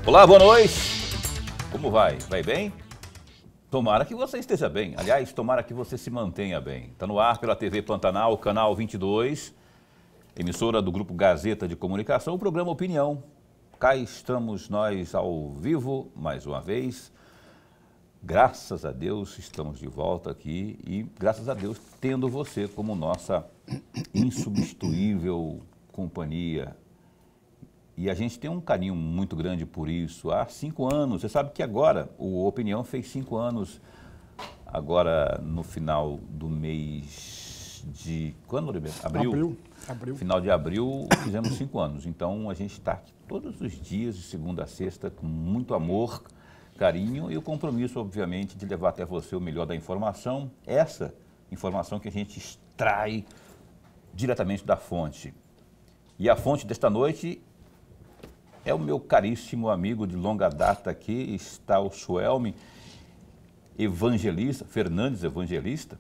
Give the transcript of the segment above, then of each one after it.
Olá, boa noite. Como vai? Vai bem? Tomara que você esteja bem. Aliás, tomara que você se mantenha bem. Está no ar pela TV Pantanal, canal 22, emissora do Grupo Gazeta de Comunicação, o programa Opinião. Cá estamos nós ao vivo, mais uma vez. Graças a Deus estamos de volta aqui e graças a Deus tendo você como nossa insubstituível companhia. E a gente tem um carinho muito grande por isso. Há 5 anos, você sabe que agora o Opinião fez 5 anos, agora no final do mês de... Quando, Abril? Abril. Final de abril fizemos 5 anos. Então a gente está aqui todos os dias, de segunda a sexta, com muito amor, carinho e o compromisso, obviamente, de levar até você o melhor da informação. Essa informação que a gente extrai diretamente da fonte. E a fonte desta noite é o meu caríssimo amigo de longa data aqui, está o Suelmi Evangelista, Fernandes Evangelista,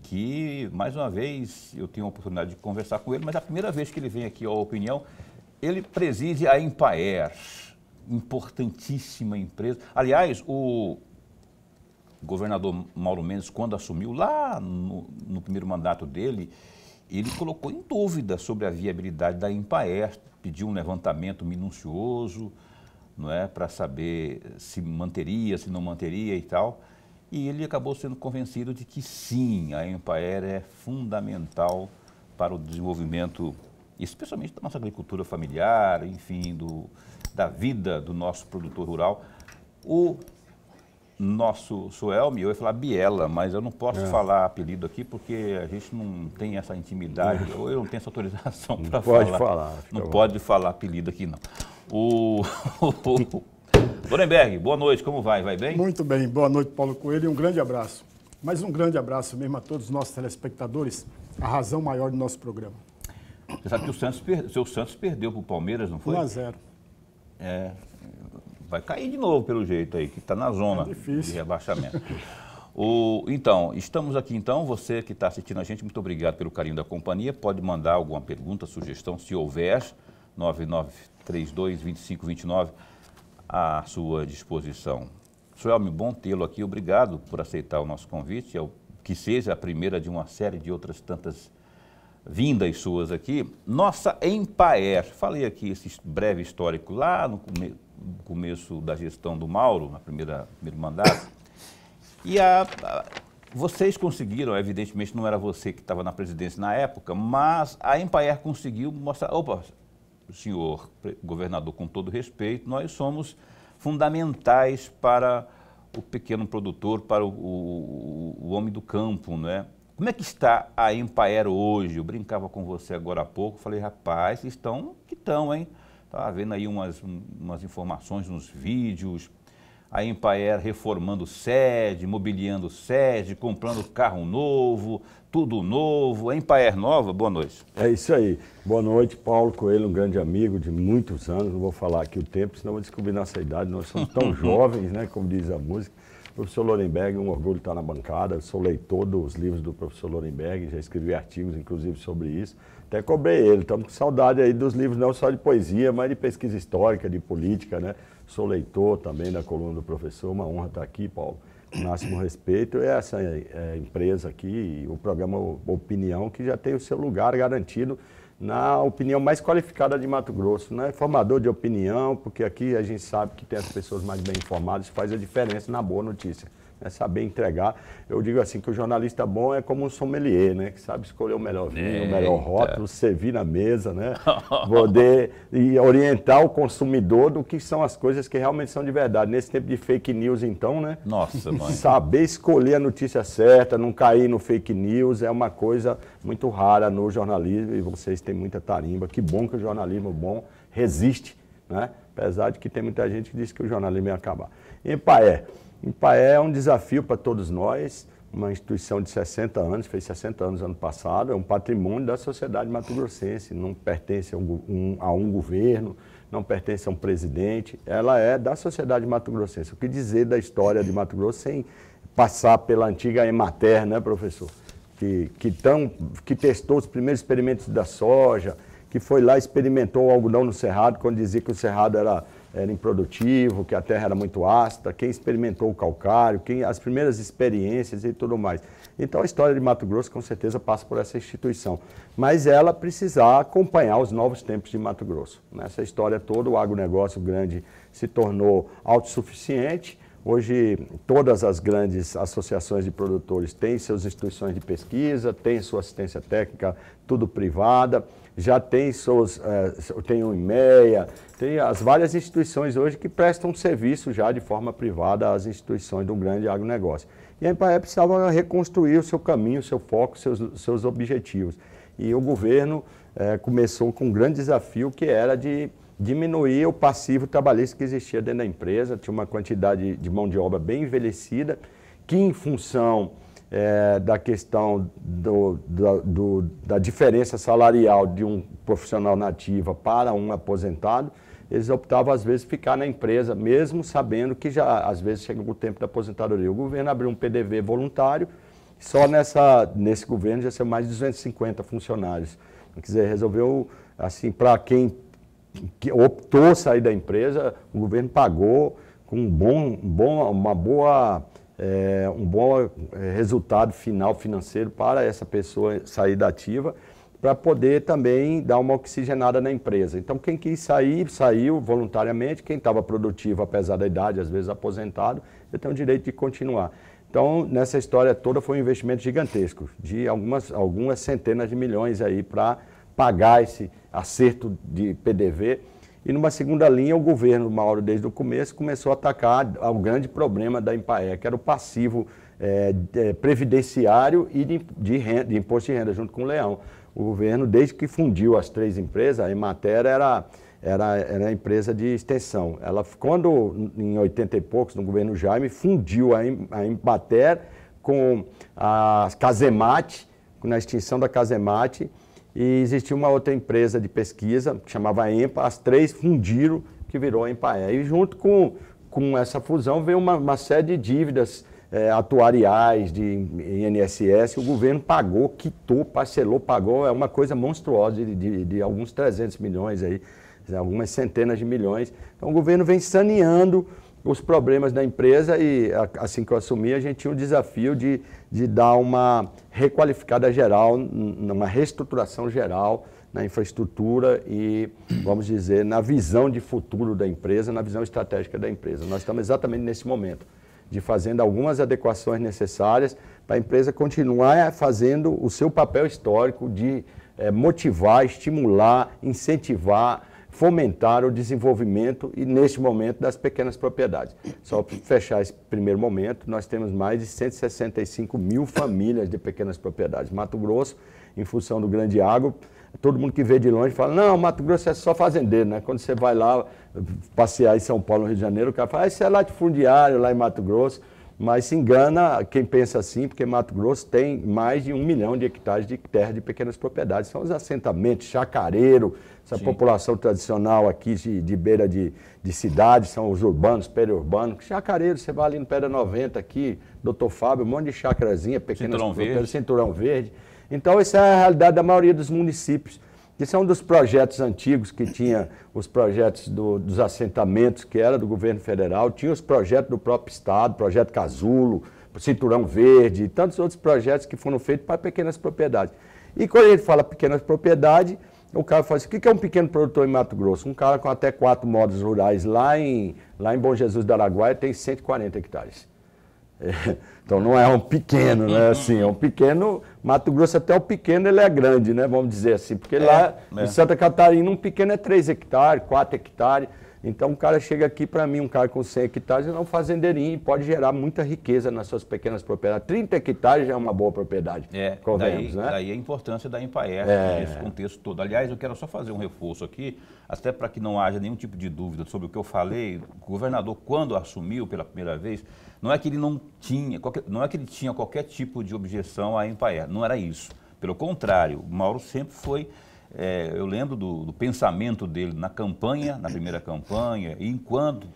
que, mais uma vez, eu tenho a oportunidade de conversar com ele, mas é a primeira vez que ele vem aqui ao Opinião, ele preside a Empaer, importantíssima empresa. Aliás, o governador Mauro Mendes, quando assumiu, lá no primeiro mandato dele, ele colocou em dúvida sobre a viabilidade da Empaer, pediu um levantamento minucioso, não é, para saber se manteria, se não manteria e tal. E ele acabou sendo convencido de que sim, a Empaer é fundamental para o desenvolvimento, especialmente da nossa agricultura familiar, enfim, da vida do nosso produtor rural. O nosso Suelmi, eu ia falar Biela, mas eu não posso falar apelido aqui porque a gente não tem essa intimidade, ou eu não tenho essa autorização para falar. Não pode falar apelido aqui, não. Lorenberg, boa noite, como vai? Vai bem? Muito bem, boa noite, Paulo Coelho, e um grande abraço. Mas um grande abraço mesmo a todos os nossos telespectadores, a razão maior do nosso programa. Você sabe que o seu Santos perdeu para o Palmeiras, não foi? 1-0. É, vai cair de novo pelo jeito aí, que está na zona de rebaixamento. Então, estamos aqui então, você que está assistindo a gente, muito obrigado pelo carinho da companhia, pode mandar alguma pergunta, sugestão, se houver, 9932-2529, à sua disposição. Suelmi, bom tê-lo aqui, obrigado por aceitar o nosso convite, que seja a primeira de uma série de outras tantas vindas suas aqui. Nossa Empaer, falei aqui esse breve histórico lá no começo da gestão do Mauro, no primeiro mandato, e vocês conseguiram, evidentemente não era você que estava na presidência na época, mas a Empaer conseguiu mostrar, opa, senhor governador, com todo respeito, nós somos fundamentais para o pequeno produtor, para o homem do campo, não é? Como é que está a Empaer hoje? Eu brincava com você agora há pouco, falei, rapaz, estão, hein? Estava vendo aí umas informações nos vídeos, a Empaer reformando sede, mobiliando sede, comprando carro novo, tudo novo. A Empaer nova, boa noite. É isso aí. Boa noite, Paulo Coelho, um grande amigo de muitos anos. Não vou falar aqui o tempo, senão vou descobrir nossa idade. Nós somos tão jovens, né, como diz a música. Professor Lorenberg, um orgulho estar na bancada. Eu sou leitor dos livros do professor Lorenberg, já escrevi artigos, inclusive, sobre isso. Até cobrei ele, estamos com saudade aí dos livros, não só de poesia, mas de pesquisa histórica, de política, né? Sou leitor também da coluna do professor, uma honra estar aqui, Paulo. Máximo respeito. É essa empresa aqui, o programa Opinião, que já tem o seu lugar garantido na opinião mais qualificada de Mato Grosso, né? Formador de opinião, porque aqui a gente sabe que tem as pessoas mais bem informadas, faz a diferença na boa notícia. É saber entregar. Eu digo assim que o jornalista bom é como um sommelier, né? Que sabe escolher o melhor vinho, o melhor rótulo, servir na mesa, né? Poder e orientar o consumidor do que são as coisas que realmente são de verdade. Nesse tempo de fake news, então, né? Nossa, mãe. Saber escolher a notícia certa, não cair no fake news, é uma coisa muito rara no jornalismo e vocês têm muita tarimba. Que bom que o jornalismo bom resiste, né? Apesar de que tem muita gente que diz que o jornalismo ia acabar. Empaer é um desafio para todos nós, uma instituição de 60 anos, fez 60 anos ano passado, é um patrimônio da sociedade mato-grossense, não pertence a um governo, não pertence a um presidente, ela é da sociedade mato-grossense. O que dizer da história de Mato Grosso sem passar pela antiga Emater, né, professor? Que testou os primeiros experimentos da soja, que foi lá e experimentou o algodão no Cerrado, quando dizia que o Cerrado era era improdutivo, que a terra era muito ácida, quem experimentou o calcário, as primeiras experiências e tudo mais. Então a história de Mato Grosso com certeza passa por essa instituição, mas ela precisar acompanhar os novos tempos de Mato Grosso. Nessa história toda o agronegócio grande se tornou autossuficiente. Hoje todas as grandes associações de produtores têm suas instituições de pesquisa, têm sua assistência técnica, tudo privada, já tem tem o IMEA, tem as várias instituições hoje que prestam serviço já de forma privada às instituições do grande agronegócio. E a Empaer precisava reconstruir o seu caminho, o seu foco, seus objetivos. E o governo começou com um grande desafio que era de diminuir o passivo trabalhista que existia dentro da empresa. Tinha uma quantidade de mão de obra bem envelhecida, que em função da questão da diferença salarial de um profissional na ativa para um aposentado, eles optavam às vezes ficar na empresa, mesmo sabendo que já às vezes chega o tempo da aposentadoria. O governo abriu um PDV voluntário, só nesse governo já são mais de 250 funcionários. Quer dizer, resolveu, assim, para quem optou sair da empresa, o governo pagou com um bom resultado final financeiro para essa pessoa sair da ativa, para poder também dar uma oxigenada na empresa. Então, quem quis sair, saiu voluntariamente. Quem estava produtivo, apesar da idade, às vezes aposentado, ele tem o direito de continuar. Então, nessa história toda foi um investimento gigantesco, de algumas centenas de milhões aí para pagar esse acerto de PDV. E numa segunda linha, o governo, Mauro, desde o começo, começou a atacar o grande problema da Empaer, que era o passivo previdenciário e de imposto de renda, junto com o Leão. O governo, desde que fundiu as três empresas, a Emater era a empresa de extensão. Ela, quando, em 80 e poucos, no governo Jaime, fundiu a Emater com a Casemate, na extinção da Casemate, e existia uma outra empresa de pesquisa, que chamava EMPA, as três fundiram, que virou a Empaer. E junto com essa fusão veio uma série de dívidas atuariais, de INSS, o governo pagou, quitou, parcelou, pagou, é uma coisa monstruosa de alguns 300 milhões aí, algumas centenas de milhões. Então o governo vem saneando os problemas da empresa e assim que eu assumi a gente tinha o desafio de dar uma requalificada geral, uma reestruturação geral na infraestrutura e, vamos dizer, na visão de futuro da empresa, na visão estratégica da empresa. Nós estamos exatamente nesse momento, de fazendo algumas adequações necessárias para a empresa continuar fazendo o seu papel histórico de motivar, estimular, incentivar, fomentar o desenvolvimento e, neste momento, das pequenas propriedades. Só para fechar esse primeiro momento, nós temos mais de 165 mil famílias de pequenas propriedades. Mato Grosso, em função do grande agro, todo mundo que vê de longe fala, não, Mato Grosso é só fazendeiro, né? Quando você vai lá passear em São Paulo, no Rio de Janeiro, o cara fala, isso é latifundiário lá em Mato Grosso, mas se engana quem pensa assim, porque Mato Grosso tem mais de 1 milhão de hectares de terra de pequenas propriedades. São os assentamentos, chacareiro, essa Sim. população tradicional aqui de beira de cidade, são os urbanos, periurbanos. Chacareiro, você vai ali no Pedra 90 aqui, Dr. Fábio, um monte de chacrazinha, pequenas propriedades, Cinturão Verde. Então, essa é a realidade da maioria dos municípios, que são dos projetos antigos, que tinha os projetos dos assentamentos, que era do governo federal, tinha os projetos do próprio estado, projeto Casulo, Cinturão Verde, e tantos outros projetos que foram feitos para pequenas propriedades. E quando a gente fala pequenas propriedades, o cara fala assim, o que é um pequeno produtor em Mato Grosso? Um cara com até 4 modos rurais lá em Bom Jesus do Araguaia tem 140 hectares. Então não é um pequeno, né? Assim, é um pequeno, Mato Grosso até o pequeno ele é grande, né? Vamos dizer assim, porque lá em Santa Catarina um pequeno é 3 hectares, 4 hectares. Então o cara chega aqui para mim, um cara com 100 hectares, ele é um fazendeirinho, pode gerar muita riqueza nas suas pequenas propriedades. 30 hectares já é uma boa propriedade. Daí a importância da Empaer nesse contexto todo. Aliás, eu quero só fazer um reforço aqui, até para que não haja nenhum tipo de dúvida sobre o que eu falei. O governador, quando assumiu pela primeira vez, não é que ele tinha qualquer tipo de objeção à Empaer, não era isso. Pelo contrário, o Mauro sempre foi... eu lembro do pensamento dele na campanha, na primeira campanha, e enquanto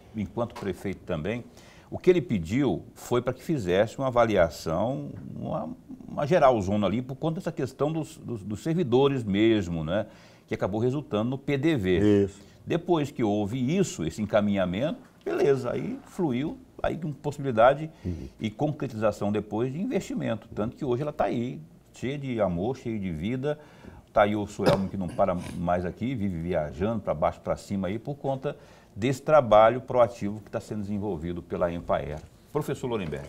prefeito também, o que ele pediu foi para que fizesse uma avaliação, uma geralzona ali, por conta dessa questão dos servidores mesmo, né, que acabou resultando no PDV. Isso. Depois que houve isso, esse encaminhamento, beleza, aí fluiu, aí com possibilidade e concretização depois de investimento. Tanto que hoje ela está aí, cheia de amor, cheia de vida. Está aí o Suelmo que não para mais aqui, vive viajando para baixo, para cima aí, por conta desse trabalho proativo que está sendo desenvolvido pela Empaer. Professor Lorenberg.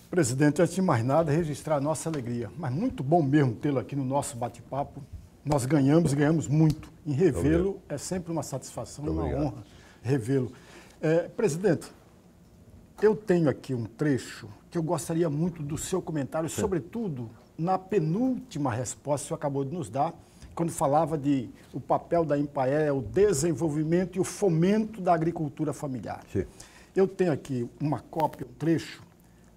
Presidente, antes de mais nada, registrar a nossa alegria. Mas muito bom mesmo tê-lo aqui no nosso bate-papo. Nós ganhamos muito. Em revê-lo é sempre uma satisfação e uma honra revê-lo. Presidente, eu tenho aqui um trecho que eu gostaria muito do seu comentário, sobretudo na penúltima resposta que o senhor acabou de nos dar, quando falava de o papel da Empaer é o desenvolvimento e o fomento da agricultura familiar. Sim. Eu tenho aqui uma cópia, um trecho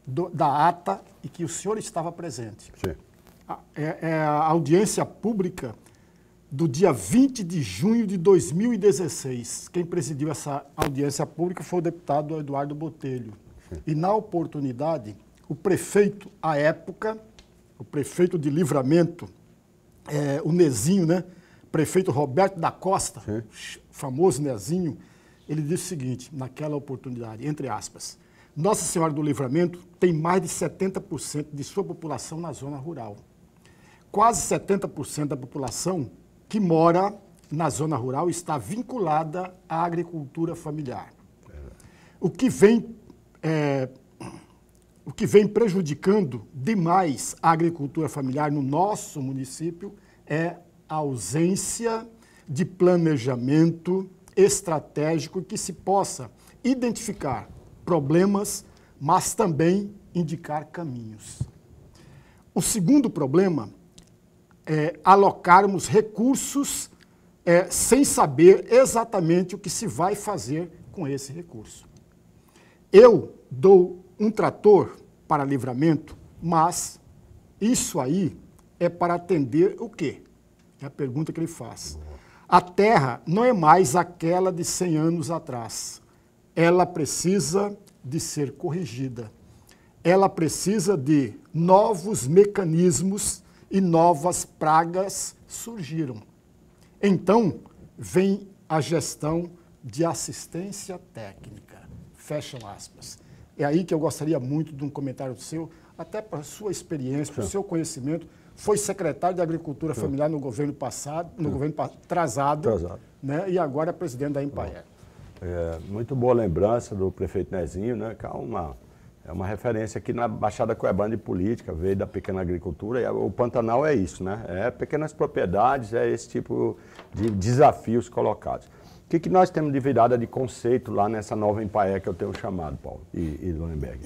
da ata e que o senhor estava presente. Sim. É a audiência pública do dia 20 de junho de 2016. Quem presidiu essa audiência pública foi o deputado Eduardo Botelho. Sim. E, na oportunidade, o prefeito, à época, o prefeito de Livramento, o Nezinho, né? Prefeito Roberto da Costa, sim, famoso Nezinho, ele disse o seguinte, naquela oportunidade, entre aspas, Nossa Senhora do Livramento tem mais de 70% de sua população na zona rural. Quase 70% da população que mora na zona rural está vinculada à agricultura familiar. O que vem prejudicando demais a agricultura familiar no nosso município é a ausência de planejamento estratégico que se possa identificar problemas, mas também indicar caminhos. O segundo problema é alocarmos recursos sem saber exatamente o que se vai fazer com esse recurso. Eu dou um trator para Livramento, mas isso aí é para atender o quê? É a pergunta que ele faz. A terra não é mais aquela de 100 anos atrás. Ela precisa de ser corrigida. Ela precisa de novos mecanismos e novas pragas surgiram. Então, vem a gestão de assistência técnica. Fecham aspas. É aí que eu gostaria muito de um comentário seu, até para a sua experiência, para o seu conhecimento. Foi secretário de Agricultura Familiar no governo passado, no governo atrasado, né? E agora é presidente da Empaer. Muito boa lembrança do prefeito Nezinho, né? Que é uma referência aqui na Baixada Cuiabana de política, veio da pequena agricultura, e o Pantanal é isso, né? É pequenas propriedades, é esse tipo de desafios colocados. O que nós temos de virada de conceito lá nessa nova Empaer que eu tenho chamado, Paulo e Lorenberg?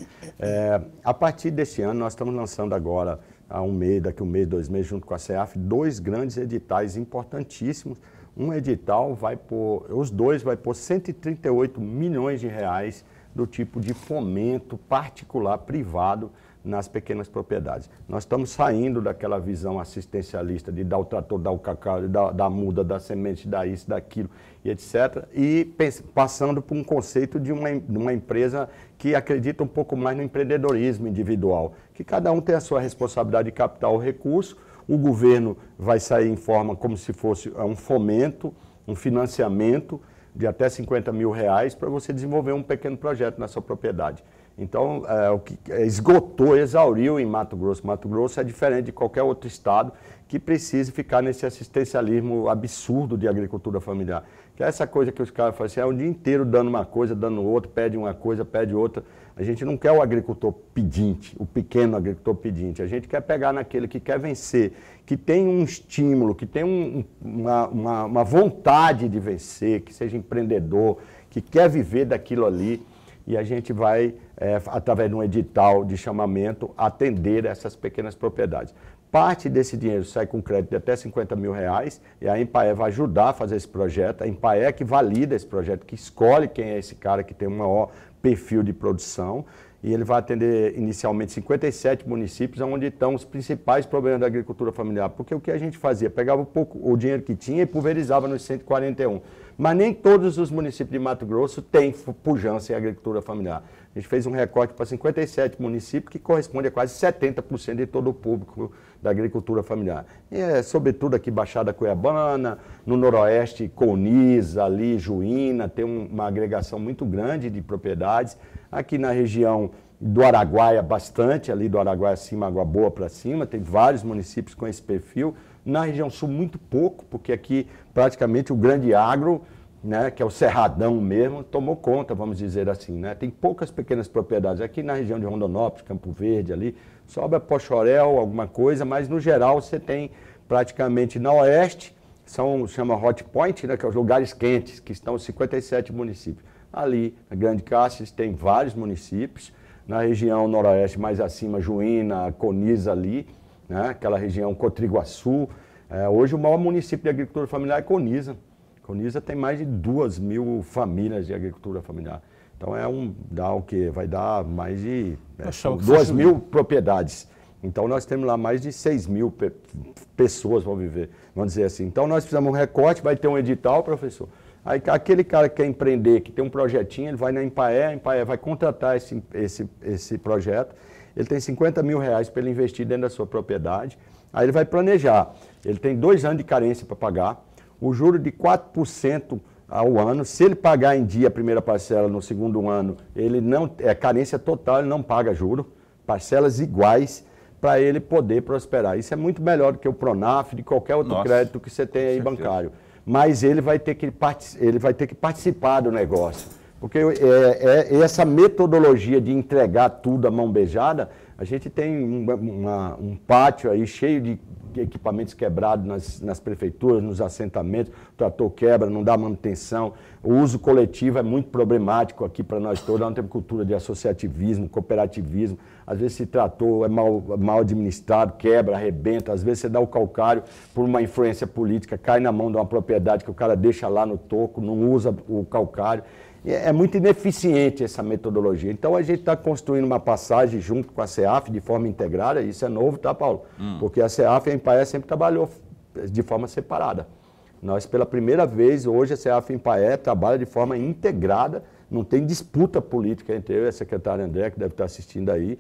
A partir desse ano, nós estamos lançando agora, daqui um mês, 2 meses, junto com a CEAF, 2 grandes editais importantíssimos. Um edital os dois vai pôr 138 milhões de reais do tipo de fomento particular, privado, nas pequenas propriedades. Nós estamos saindo daquela visão assistencialista de dar o trator, dar o cacau, dar a muda, dar semente, dar isso, daquilo, e etc. E passando por um conceito de uma empresa que acredita um pouco mais no empreendedorismo individual, que cada um tem a sua responsabilidade de captar o recurso, o governo vai sair em forma como se fosse um fomento, um financiamento de até 50 mil reais para você desenvolver um pequeno projeto na sua propriedade. Então, o que esgotou, exauriu em Mato Grosso. Mato Grosso é diferente de qualquer outro estado que precise ficar nesse assistencialismo absurdo de agricultura familiar. Que é essa coisa que os caras falam assim, o dia inteiro dando uma coisa, dando outra, pede uma coisa, pede outra. A gente não quer o agricultor pedinte, o pequeno agricultor pedinte. A gente quer pegar naquele que quer vencer, que tem um estímulo, que tem uma vontade de vencer, que seja empreendedor, que quer viver daquilo ali. E a gente vai, através de um edital de chamamento, atender essas pequenas propriedades. Parte desse dinheiro sai com crédito de até 50 mil reais e a Empaer vai ajudar a fazer esse projeto. A Empaer é que valida esse projeto, que escolhe quem é esse cara que tem o maior perfil de produção. E ele vai atender inicialmente 57 municípios, onde estão os principais problemas da agricultura familiar. Porque o que a gente fazia? Pegava o dinheiro que tinha e pulverizava nos 141. Mas nem todos os municípios de Mato Grosso têm pujança em agricultura familiar. A gente fez um recorte para 57 municípios, que corresponde a quase 70% de todo o público da agricultura familiar. E sobretudo aqui Baixada Cuiabana, no Noroeste, Coniza, ali, Juína, tem uma agregação muito grande de propriedades. Aqui na região do Araguaia, bastante, ali do Araguaia acima, Água Boa para cima, tem vários municípios com esse perfil. Na região sul, muito pouco, porque aqui praticamente o grande agro, né, que é o cerradão mesmo, tomou conta, vamos dizer assim, né? Tem poucas pequenas propriedades. Aqui na região de Rondonópolis, Campo Verde, ali, sobra Pochorel, alguma coisa, mas no geral você tem praticamente na oeste, chama Hot Point, né, que é os lugares quentes, que estão 57 municípios. Ali, na Grande Cáceres, tem vários municípios. Na região noroeste, mais acima, Juína, Coniza ali, né, aquela região Cotriguaçu. Hoje o maior município de agricultura familiar é Coniza. Coniza tem mais de 2.000 famílias de agricultura familiar. Então dá o quê? Vai dar mais de 2.000 propriedades. Então nós temos lá mais de 6.000 pessoas vão viver, vamos dizer assim. Então nós fizemos um recorte, vai ter um edital, professor. Aí aquele cara que quer empreender, que tem um projetinho, ele vai na Empaé, a Empaé vai contratar esse projeto. Ele tem R$50 mil para ele investir dentro da sua propriedade. Aí ele vai planejar. Ele tem 2 anos de carência para pagar. O juro de 4% ao ano. Se ele pagar em dia a primeira parcela no segundo ano, ele não carência total, ele não paga juro. Parcelas iguais para ele poder prosperar. Isso é muito melhor do que o Pronaf, de qualquer outro crédito que você tem aí bancário. Mas ele vai ter que participar do negócio. Porque essa metodologia de entregar tudo à mão beijada, a gente tem um pátio aí cheio de equipamentos quebrados nas prefeituras, nos assentamentos, o trator quebra, não dá manutenção. O uso coletivo é muito problemático aqui para nós todos, nós não temos cultura de associativismo, cooperativismo. Às vezes esse trator é mal administrado, quebra, arrebenta. Às vezes você dá o calcário por uma influência política, cai na mão de uma propriedade que o cara deixa lá no toco, não usa o calcário. É muito ineficiente essa metodologia. Então a gente está construindo uma passagem junto com a CEAF de forma integrada, isso é novo, tá, Paulo? Porque a CEAF e a Empaé sempre trabalhou de forma separada. Nós, pela primeira vez, hoje a CEAF e a Empaé trabalham de forma integrada, não tem disputa política entre eu e a secretária André, que deve estar assistindo aí.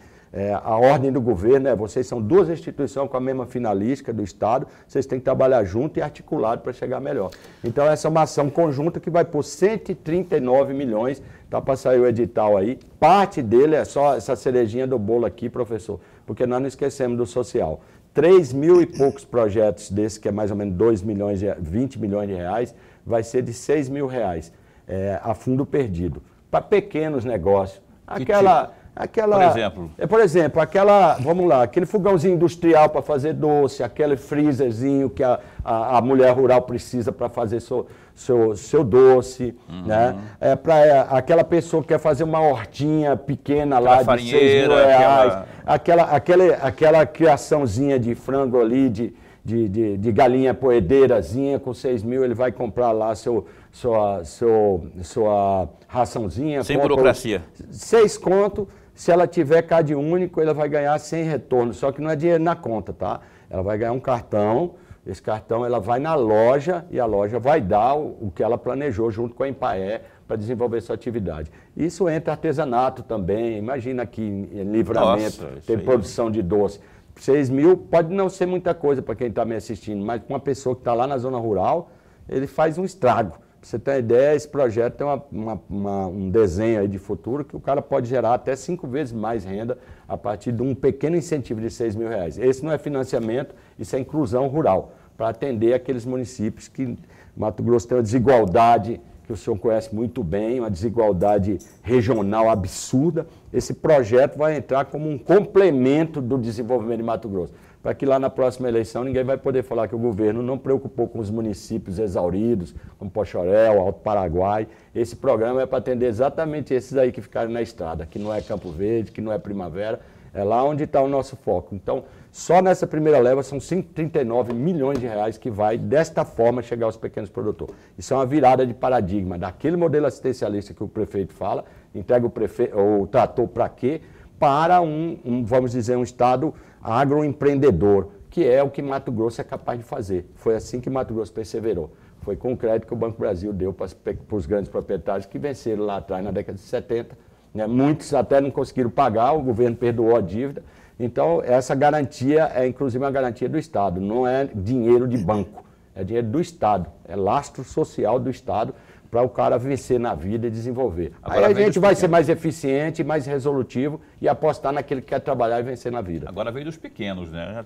A ordem do governo vocês são 2 instituições com a mesma finalística do Estado, vocês têm que trabalhar junto e articulado para chegar melhor. Então essa é uma ação conjunta que vai por 139 milhões, tá para sair o edital aí. Parte dele é só essa cerejinha do bolo aqui, professor, porque nós não esquecemos do social. 3.000 e poucos projetos desses, que é mais ou menos 20 milhões de reais, vai ser de R$6 mil a fundo perdido, para pequenos negócios. Por exemplo, vamos lá, aquele fogãozinho industrial para fazer doce, aquele freezerzinho que a mulher rural precisa para fazer seu doce, né? Para aquela pessoa que quer fazer uma hortinha pequena lá de R$6 mil, aquela criaçãozinha de frango ali, de galinha poedeirazinha, com 6 mil ele vai comprar lá sua raçãozinha. Sem burocracia. 6 conto. Se ela tiver CAD único, ela vai ganhar sem retorno, só que não é dinheiro na conta, tá? Ela vai ganhar um cartão, esse cartão ela vai na loja e a loja vai dar o que ela planejou junto com a Empaé para desenvolver sua atividade. Isso entra artesanato também, imagina aqui em Livramento, tem produção de doce. 6 mil pode não ser muita coisa para quem está me assistindo, mas para uma pessoa que está lá na zona rural, ele faz um estrago. Para você ter uma ideia, esse projeto tem um desenho aí de futuro que o cara pode gerar até 5 vezes mais renda a partir de um pequeno incentivo de R$6 mil. Esse não é financiamento, isso é inclusão rural, para atender aqueles municípios que Mato Grosso tem uma desigualdade que o senhor conhece muito bem, uma desigualdade regional absurda. Esse projeto vai entrar como um complemento do desenvolvimento de Mato Grosso, para que lá na próxima eleição ninguém vai poder falar que o governo não preocupou com os municípios exauridos, como Pochorel, Alto Paraguai. Esse programa é para atender exatamente esses aí que ficaram na estrada, que não é Campo Verde, que não é Primavera, é lá onde está o nosso foco. Então, só nessa primeira leva são 139 milhões de reais que vai, desta forma, chegar aos pequenos produtores. Isso é uma virada de paradigma, daquele modelo assistencialista que o prefeito fala, entrega o trator para quê? Para vamos dizer, um estado agroempreendedor, que é o que Mato Grosso é capaz de fazer. Foi assim que Mato Grosso perseverou. Foi com o crédito que o Banco Brasil deu para os grandes proprietários que venceram lá atrás, na década de 70, né? Muitos até não conseguiram pagar, o governo perdoou a dívida. Então, essa garantia é inclusive uma garantia do Estado, não é dinheiro de banco, é dinheiro do Estado, é lastro social do Estado para o cara vencer na vida e desenvolver. Agora, aí a gente vai ser mais eficiente, mais resolutivo e apostar naquele que quer trabalhar e vencer na vida. Agora veio dos pequenos, né?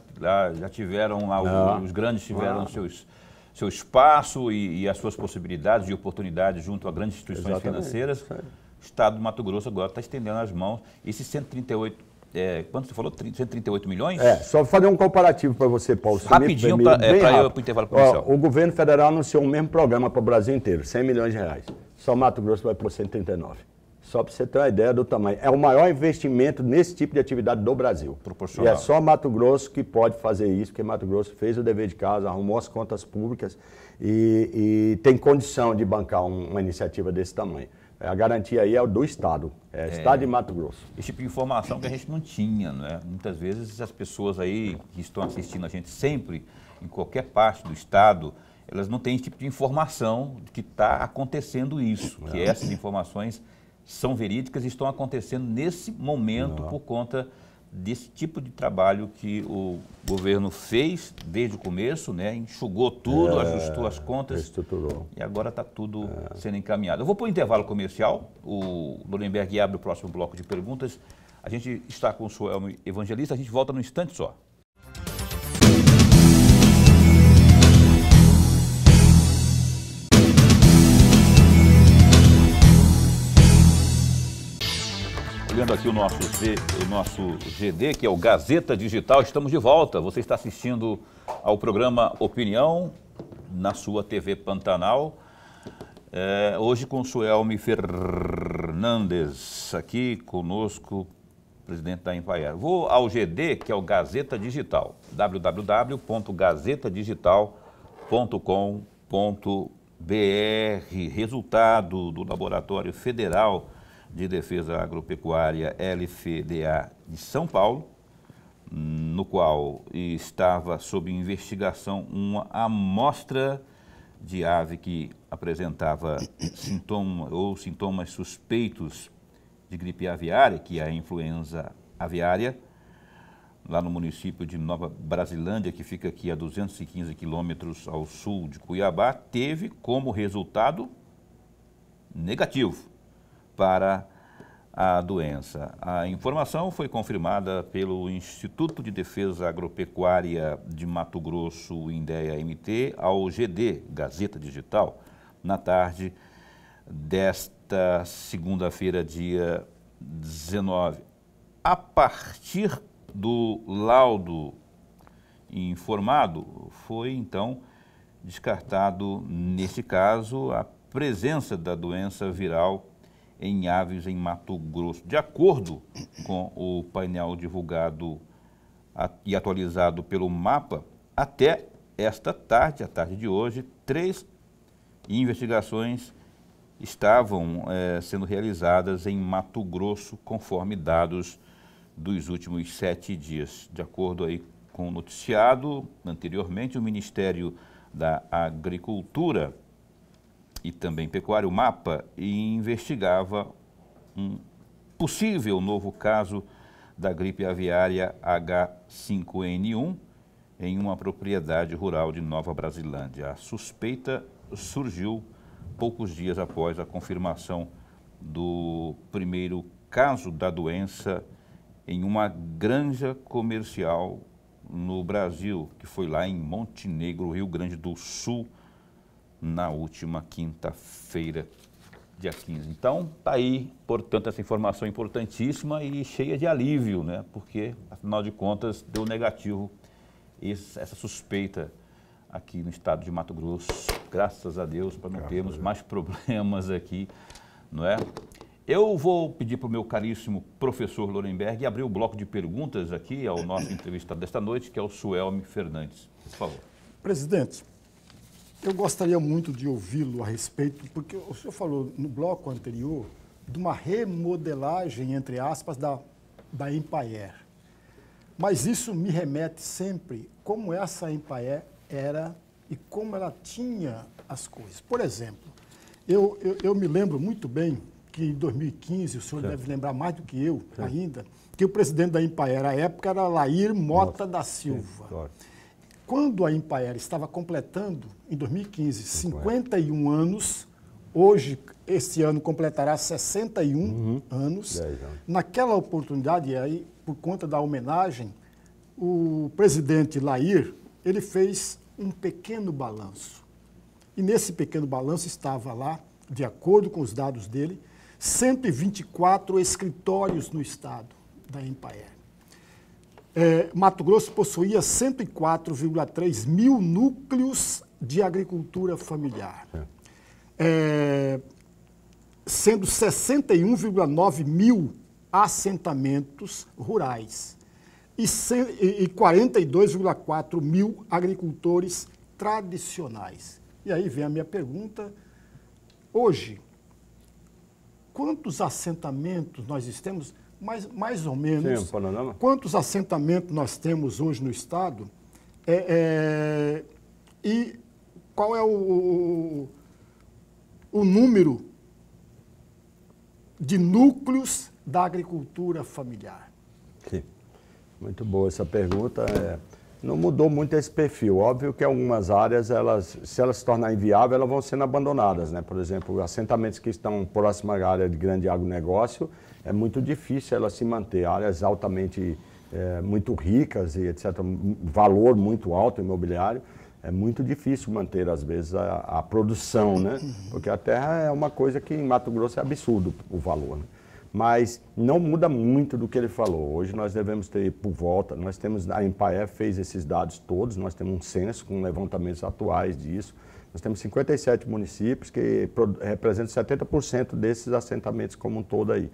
Já tiveram lá, os grandes tiveram seu espaço e as suas possibilidades e oportunidades junto a grandes instituições financeiras. O Estado do Mato Grosso agora está estendendo as mãos. Esses 138, quanto você falou? 138 milhões? Só fazer um comparativo para você, Paulo. Rapidinho, para eu ir para o intervalo comercial. O governo federal anunciou o mesmo programa para o Brasil inteiro, 100 milhões de reais. Só Mato Grosso vai por 139. Só para você ter uma ideia do tamanho. É o maior investimento nesse tipo de atividade do Brasil. Proporcional. E é só Mato Grosso que pode fazer isso, porque Mato Grosso fez o dever de casa, arrumou as contas públicas e tem condição de bancar uma iniciativa desse tamanho. A garantia aí é o do Estado, Estado de Mato Grosso. Esse tipo de informação que a gente não tinha, né? Muitas vezes as pessoas aí que estão assistindo a gente sempre, em qualquer parte do Estado, elas não têm esse tipo de informação de que está acontecendo isso, que essas informações são verídicas e estão acontecendo nesse momento por conta desse tipo de trabalho que o governo fez desde o começo, né? Enxugou tudo, ajustou as contas Estruturou. e agora está tudo sendo encaminhado. Eu vou para o intervalo comercial, o Lorenberg abre o próximo bloco de perguntas. A gente está com o Suelmo Evangelista, a gente volta num instante só. Olhando aqui o nosso GD, que é o Gazeta Digital, estamos de volta. Você está assistindo ao programa Opinião na sua TV Pantanal. Hoje com o Suelmo Fernandes, aqui conosco, presidente da Empaiar. Vou ao GD, que é o Gazeta Digital, www.gazetadigital.com.br. Resultado do Laboratório Federal de Defesa Agropecuária, LFDA, de São Paulo, no qual estava sob investigação uma amostra de ave que apresentava sintomas suspeitos de gripe aviária, que é a influenza aviária, lá no município de Nova Brasilândia, que fica aqui a 215 quilômetros ao sul de Cuiabá, teve como resultado negativo para a doença. A informação foi confirmada pelo Instituto de Defesa Agropecuária de Mato Grosso, INDEA-MT, ao GD, Gazeta Digital, na tarde desta segunda-feira, dia 19. A partir do laudo informado, foi então descartado, nesse caso, a presença da doença viral em aves em Mato Grosso. De acordo com o painel divulgado e atualizado pelo MAPA, até esta tarde, a tarde de hoje, 3 investigações estavam sendo realizadas em Mato Grosso, conforme dados dos últimos 7 dias. De acordo aí com o noticiado anteriormente, o Ministério da Agricultura e também Pecuária, o MAPA, investigava um possível novo caso da gripe aviária H5N1 em uma propriedade rural de Nova Brasilândia. A suspeita surgiu poucos dias após a confirmação do primeiro caso da doença em uma granja comercial no Brasil, que foi lá em Montenegro, Rio Grande do Sul, na última quinta-feira, dia 15. Então, está aí, portanto, essa informação importantíssima e cheia de alívio, né? Porque, afinal de contas, deu negativo essa suspeita aqui no estado de Mato Grosso. Graças a Deus, para não termos mais problemas aqui, não é? Eu vou pedir para o meu caríssimo professor Lorenberg abrir o bloco de perguntas aqui ao nosso entrevistado desta noite, que é o Suelmo Fernandes. Por favor. Presidente, eu gostaria muito de ouvi-lo a respeito, porque o senhor falou no bloco anterior de uma remodelagem, entre aspas, da Empaier. Mas isso me remete sempre como essa Empaier era e como ela tinha as coisas. Por exemplo, eu me lembro muito bem que em 2015, o senhor deve lembrar mais do que eu ainda, que o presidente da Empaer, à época, era Lair Mota da Silva. Claro. Quando a Empaer estava completando, em 2015, 51 anos, hoje, esse ano, completará 61 anos. Naquela oportunidade, e aí, por conta da homenagem, o presidente Lair, ele fez um pequeno balanço. E nesse pequeno balanço estava lá, de acordo com os dados dele, 124 escritórios no estado da Empaer. Mato Grosso possuía 104,3 mil núcleos de agricultura familiar, sendo 61,9 mil assentamentos rurais e 42,4 mil agricultores tradicionais. E aí vem a minha pergunta, hoje, quantos assentamentos nós temos, mais ou menos, sim, panorama. Quantos assentamentos nós temos hoje no estado e qual é o número de núcleos da agricultura familiar? Sim, muito boa essa pergunta. Não mudou muito esse perfil. Óbvio que algumas áreas, se elas se tornarem inviáveis, elas vão sendo abandonadas, né? Por exemplo, assentamentos que estão próximos à área de grande agronegócio, é muito difícil elas se manter. Áreas altamente, muito ricas e etc., valor muito alto imobiliário, é muito difícil manter, às vezes, a produção, né? Porque a terra é uma coisa que em Mato Grosso é absurdo o valor, né? Mas não muda muito do que ele falou. Hoje nós devemos ter por volta, nós temos, a Empaer fez esses dados todos, nós temos um censo com levantamentos atuais disso. Nós temos 57 municípios que representam 70% desses assentamentos como um todo aí.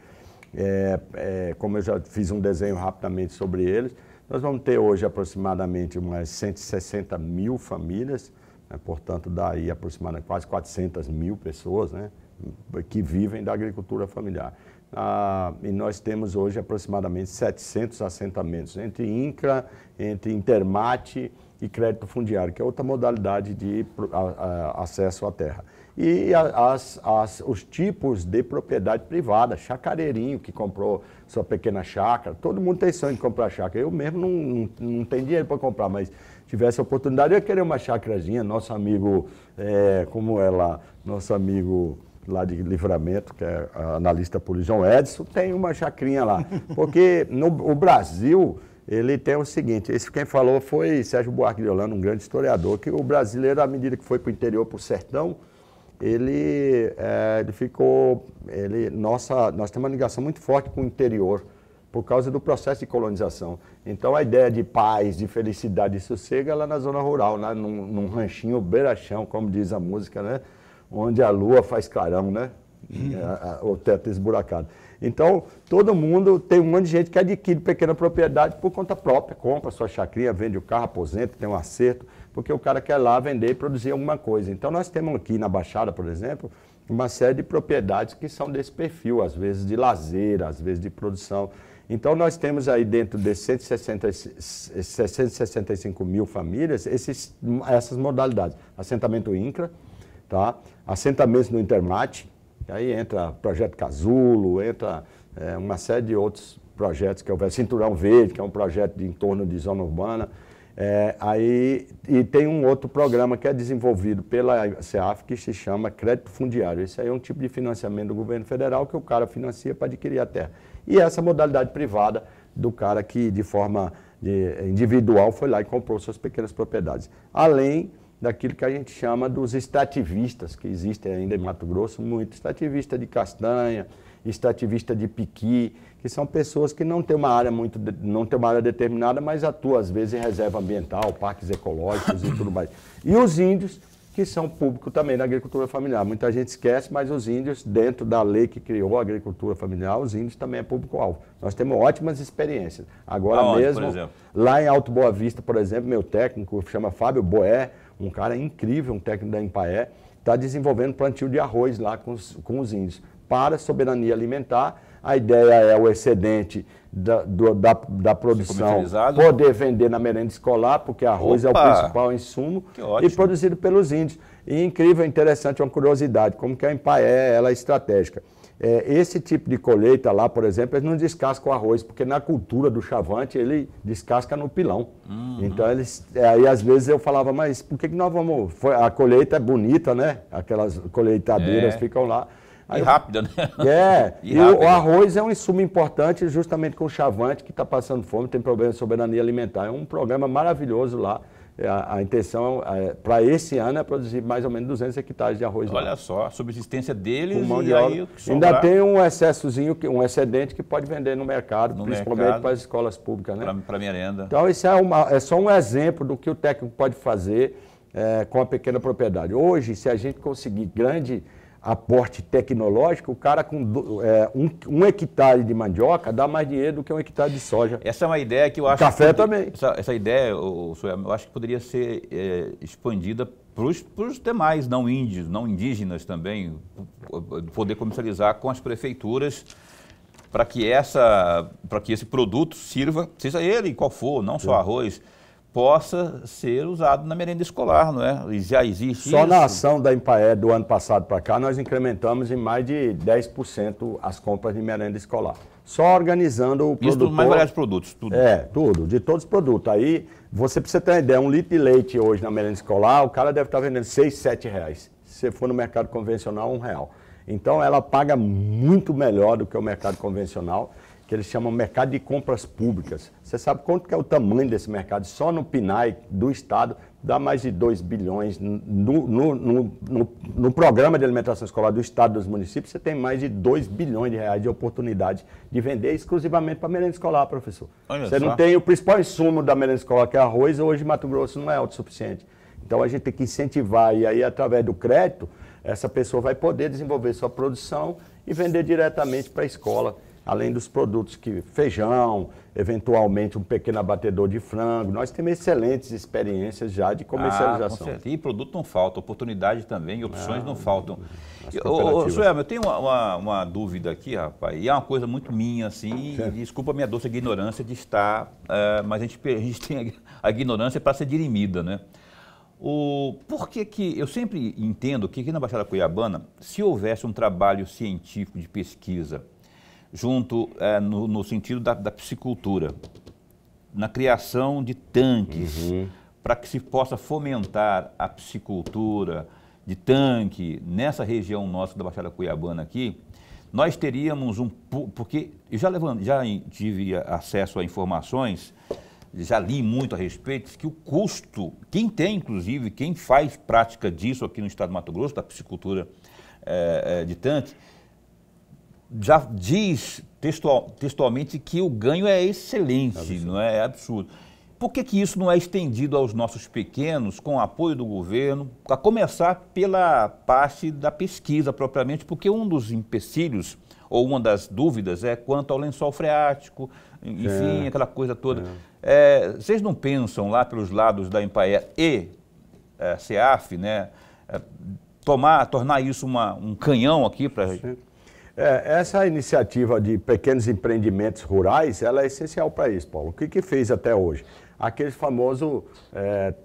Como eu já fiz um desenho rapidamente sobre eles, nós vamos ter hoje aproximadamente umas 160 mil famílias, né, portanto daí aproximadamente quase 400 mil pessoas, né, que vivem da agricultura familiar. E nós temos hoje aproximadamente 700 assentamentos, entre INCRA, entre Intermate e crédito fundiário, que é outra modalidade de acesso à terra. E os tipos de propriedade privada, chacareirinho que comprou sua pequena chácara, todo mundo tem sonho de comprar chácara. Eu mesmo não tenho dinheiro para comprar, mas tivesse a oportunidade, eu ia querer uma chácarazinha. Nosso amigo, nosso amigo lá de Livramento, que é analista político, João Edson, tem uma chacrinha lá. Porque o Brasil, ele tem o seguinte, quem falou foi Sérgio Buarque de Holanda, um grande historiador, que o brasileiro, à medida que foi para o interior, para o sertão, nós temos uma ligação muito forte com o interior, por causa do processo de colonização. Então, a ideia de paz, de felicidade e sossego é lá na zona rural, lá num ranchinho beira-chão, como diz a música, né? Onde a lua faz clarão, né? O teto esburacado. Então, todo mundo, tem um monte de gente que adquire pequena propriedade por conta própria, compra sua chacrinha, vende o carro, aposenta, tem um acerto, porque o cara quer lá vender e produzir alguma coisa. Então, nós temos aqui na Baixada, por exemplo, uma série de propriedades que são desse perfil, às vezes de lazer, às vezes de produção. Então, nós temos aí dentro de 665 mil famílias essas modalidades. Assentamento INCRA, tá? Assentamentos no Intermate, aí entra Projeto Casulo, entra uma série de outros projetos, que é o Cinturão Verde, que é um projeto de entorno de zona urbana. E tem um outro programa que é desenvolvido pela CEAF, que se chama Crédito Fundiário. Esse aí é um tipo de financiamento do governo federal que o cara financia para adquirir a terra. E essa modalidade privada do cara que, de forma individual, foi lá e comprou suas pequenas propriedades. Além daquilo que a gente chama dos extrativistas, que existem ainda em Mato Grosso, muito. Extrativista de castanha, extrativista de piqui, que são pessoas que não têm uma área determinada, mas atuam às vezes em reserva ambiental, parques ecológicos e tudo mais. E os índios, que são público também da agricultura familiar. Muita gente esquece, mas os índios, dentro da lei que criou a agricultura familiar, os índios também é público-alvo. Nós temos ótimas experiências. Agora mesmo, lá em Alto Boa Vista, por exemplo, meu técnico chama Fábio Boé, um cara incrível, um técnico da Empaer, está desenvolvendo plantio de arroz lá com os índios, para soberania alimentar. A ideia é o excedente da produção poder vender na merenda escolar, porque arroz é o principal insumo, e produzido pelos índios. E incrível, interessante, uma curiosidade, como que a Empaer ela é estratégica. esse tipo de colheita lá, por exemplo, eles não descascam o arroz, porque na cultura do Chavante ele descasca no pilão. Então, aí às vezes eu falava, mas por que nós vamos... A colheita é bonita, né? Aquelas colheitadeiras ficam lá. E rápida, né? E o arroz é um insumo importante justamente com o Chavante, que está passando fome, tem problema de soberania alimentar. É um programa maravilhoso lá. A intenção para esse ano é produzir mais ou menos 200 hectares de arroz. Olha só, a subsistência deles com mão e de aí obra. Ainda tem um excessozinho, um excedente que pode vender no mercado, principalmente para as escolas públicas, né? Para merenda. Então, isso é só um exemplo do que o técnico pode fazer com a pequena propriedade. Hoje, se a gente conseguir grande aporte tecnológico, o cara com um hectare de mandioca dá mais dinheiro do que um hectare de soja. Essa é uma ideia que eu acho... Café também. Essa ideia, eu acho que poderia ser expandida para os demais não índios, não indígenas também, poder comercializar com as prefeituras para que esse produto sirva, seja ele qual for, não só arroz, possa ser usado na merenda escolar, não é? E já existe Só isso. na ação da Empaé do ano passado para cá, nós incrementamos em mais de 10% as compras de merenda escolar. Só organizando o produtor... Isso mais variados produtos, tudo. Tudo, de todos os produtos. Aí, você precisa ter uma ideia, 1 litro de leite hoje na merenda escolar, o cara deve estar vendendo 6, 7 reais. Se você for no mercado convencional, R$1. Então, ela paga muito melhor do que o mercado convencional, que eles chamam mercado de compras públicas. Você sabe quanto que é o tamanho desse mercado? Só no PNAE do Estado dá mais de 2 bilhões. No programa de alimentação escolar do Estado e dos municípios, você tem mais de 2 bilhões de reais de oportunidade de vender exclusivamente para merenda escolar, professor. Você não tem o principal insumo da merenda escolar, que é arroz, hoje Mato Grosso não é autossuficiente. Então a gente tem que incentivar, e aí através do crédito, essa pessoa vai poder desenvolver sua produção e vender diretamente para a escola. Além dos produtos que feijão, eventualmente um pequeno abatedor de frango. Nós temos excelentes experiências já de comercialização. E produto não falta, oportunidade também, opções não faltam. Suelma, eu tenho uma dúvida aqui, rapaz, e é uma coisa muito minha, assim, e desculpa a minha doce ignorância de estar, mas a gente tem a ignorância para ser dirimida, né? Por que eu sempre entendo que aqui na Baixada Cuiabana, se houvesse um trabalho científico de pesquisa, junto no sentido da piscicultura, na criação de tanques, para que se possa fomentar a piscicultura de tanque nessa região nossa da Baixada Cuiabana aqui, nós teríamos porque eu já tive acesso a informações, já li muito a respeito, que o custo, quem faz prática disso aqui no estado do Mato Grosso, da piscicultura de tanque, já diz textualmente que o ganho é excelente, não é absurdo. Por que isso não é estendido aos nossos pequenos, com o apoio do governo, a começar pela parte da pesquisa propriamente, porque um dos empecilhos, ou uma das dúvidas, é quanto ao lençol freático, enfim, aquela coisa toda. Vocês não pensam lá pelos lados da Empaé e CEAF, né, tornar isso um canhão aqui para... Essa iniciativa de pequenos empreendimentos rurais, ela é essencial para isso, Paulo. O que fez até hoje? Aquele famoso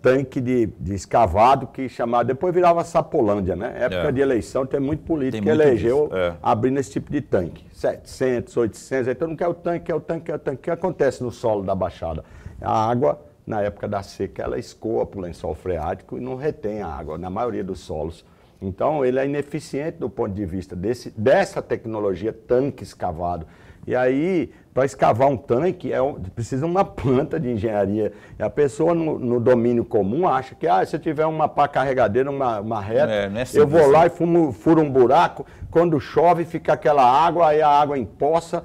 tanque de escavado que chamava, depois virava Sapolândia, né? Época de eleição, tem muito político que elegeu abrindo esse tipo de tanque. 700, 800, então não quer o tanque, quer o tanque, quer o tanque. O que acontece no solo da Baixada? A água, na época da seca, ela escoa para o lençol freático e não retém a água, na maioria dos solos. Então, ele é ineficiente do ponto de vista dessa tecnologia tanque escavado. E aí, para escavar um tanque, precisa uma planta de engenharia. E a pessoa no domínio comum acha que se eu tiver uma pá carregadeira, uma reta, eu vou lá e furo um buraco, quando chove fica aquela água, aí a água empoça,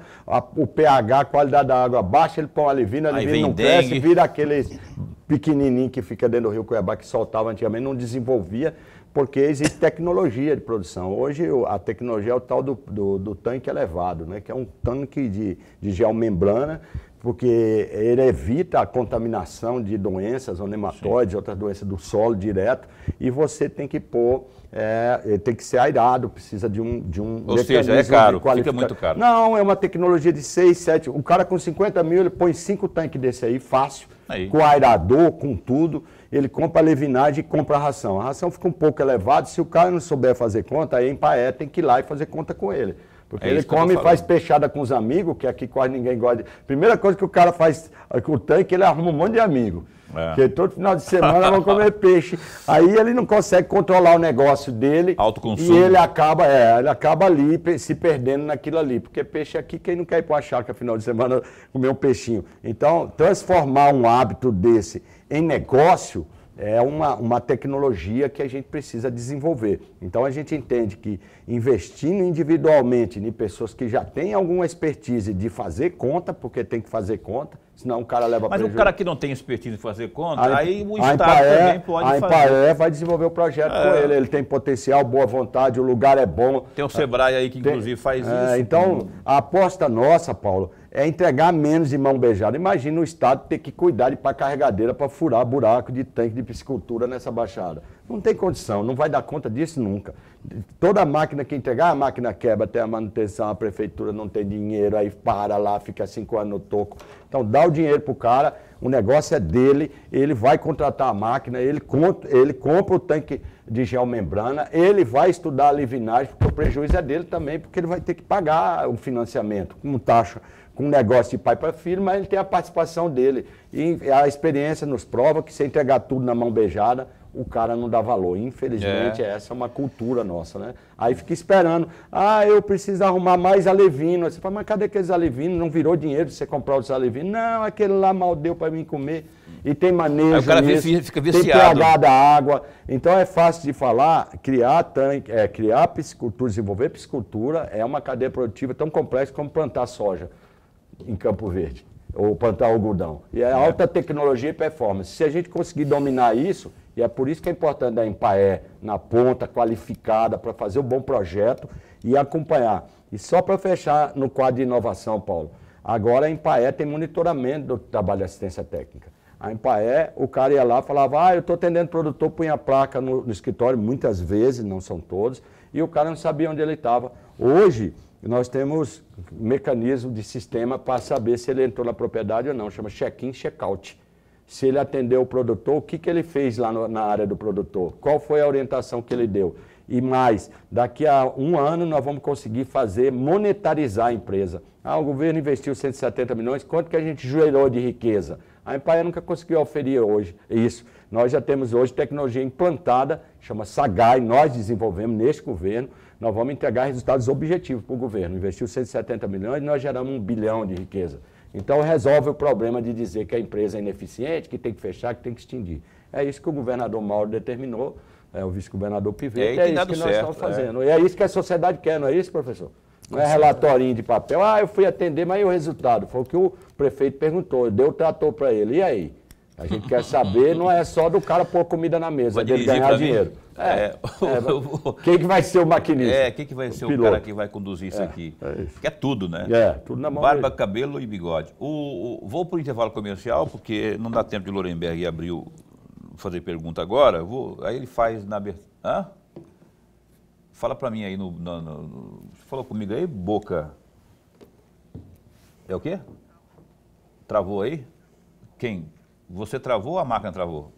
o pH, a qualidade da água baixa, ele põe uma alivina não cresce, vira aqueles pequenininho que fica dentro do rio Cuiabá, que soltava antigamente, não desenvolvia, porque existe tecnologia de produção. Hoje a tecnologia é o tal do tanque elevado, né? Que é um tanque de geomembrana, porque ele evita a contaminação de doenças, ou nematóides, outras doenças do solo direto, e você tem que pôr, tem que ser airado, precisa de um ou seja, é caro, fica muito caro. Não, é uma tecnologia de 6, 7, o cara com 50 mil, ele põe 5 tanques desse aí, fácil, com airador, com tudo, ele compra a levinagem e compra a ração. A ração fica um pouco elevada, se o cara não souber fazer conta, aí a Empaé tem que ir lá e fazer conta com ele. Porque ele come e faz peixada com os amigos, que aqui quase ninguém gosta. Primeira coisa que o cara faz com o tanque, ele arruma um monte de amigo. Porque todo final de semana vão comer peixe. Aí ele não consegue controlar o negócio dele. Autoconsumo. E ele acaba ali se perdendo naquilo ali. Porque peixe aqui, quem não quer ir para uma chácara final de semana comer um peixinho? Então, transformar um hábito desse em negócio é uma tecnologia que a gente precisa desenvolver. Então, a gente entende que investindo individualmente em pessoas que já têm alguma expertise de fazer conta, porque tem que fazer conta, senão o cara leva prejuízo. Mas o cara que não tem expertise em fazer conta, aí o Estado também pode fazer. A Empaer vai desenvolver o projeto com ele. Ele tem potencial, boa vontade, o lugar é bom. Tem o Sebrae aí que inclusive faz isso. Então, a aposta nossa, Paulo, é entregar menos de mão beijada. Imagina o Estado ter que cuidar de pá carregadeira para furar buraco de tanque de piscicultura nessa baixada. Não tem condição, não vai dar conta disso nunca. Toda máquina que entregar, a máquina quebra, tem a manutenção, a prefeitura não tem dinheiro, aí para lá, fica 5 anos no toco. Então dá o dinheiro pro cara, o negócio é dele, ele vai contratar a máquina, ele compra o tanque de geomembrana, ele vai estudar a livinagem, porque o prejuízo é dele também, porque ele vai ter que pagar o financiamento, com taxa, com negócio de pai para filho, mas ele tem a participação dele. E a experiência nos prova que se entregar tudo na mão beijada, o cara não dá valor. Infelizmente, essa é uma cultura nossa, né? Aí fica esperando. Eu preciso arrumar mais alevino. Você fala, mas cadê aqueles alevinos? Não virou dinheiro de você comprar os alevinos? Não, aquele lá mal deu para mim comer. E tem manejo. Aí o cara fica viciado. Tem pH da água. Então é fácil de falar, criar tanque, criar piscicultura, desenvolver piscicultura é uma cadeia produtiva tão complexa como plantar soja em Campo Verde, ou plantar algodão. E é alta tecnologia e performance. Se a gente conseguir dominar isso, e é por isso que é importante a Empaer na ponta, qualificada, para fazer um bom projeto e acompanhar. E só para fechar no quadro de inovação, Paulo, agora a Empaer tem monitoramento do trabalho de assistência técnica. A Empaer, o cara ia lá e falava, eu estou atendendo produtor, punha a placa no escritório, muitas vezes, não são todos, e o cara não sabia onde ele estava. Hoje, nós temos mecanismo de sistema para saber se ele entrou na propriedade ou não, chama check-in, check-out. Se ele atendeu o produtor, o que ele fez lá na área do produtor, qual foi a orientação que ele deu. E mais, daqui a um ano nós vamos conseguir monetarizar a empresa. O governo investiu 170 milhões, quanto que a gente gerou de riqueza? A Empaer nunca conseguiu oferir hoje isso. Nós já temos hoje tecnologia implantada, chama SAGAI, nós desenvolvemos neste governo, nós vamos entregar resultados objetivos para o governo. Investiu 170 milhões e nós geramos 1 bilhão de riqueza. Então resolve o problema de dizer que a empresa é ineficiente, que tem que fechar, que tem que extinguir. É isso que o governador Mauro determinou, o vice-governador Pivete, é isso que nós estamos fazendo. E é isso que a sociedade quer, não é isso, professor? Não é relatorinho de papel, eu fui atender, mas e o resultado? Foi o que o prefeito perguntou, deu o trator para ele, e aí? A gente quer saber, não é só do cara pôr comida na mesa, dele ganhar dinheiro. Quem que vai ser o maquinista? Quem que vai ser o cara que vai conduzir isso aqui? Que é tudo, né? Tudo na mão Barba, cabelo e bigode. Vou para o intervalo comercial, porque não dá tempo de Lorenberg fazer pergunta agora. Aí ele faz na abertura. Fala para mim aí Você falou comigo aí, Boca. É o quê? Travou aí? Quem? Você travou ou a máquina travou?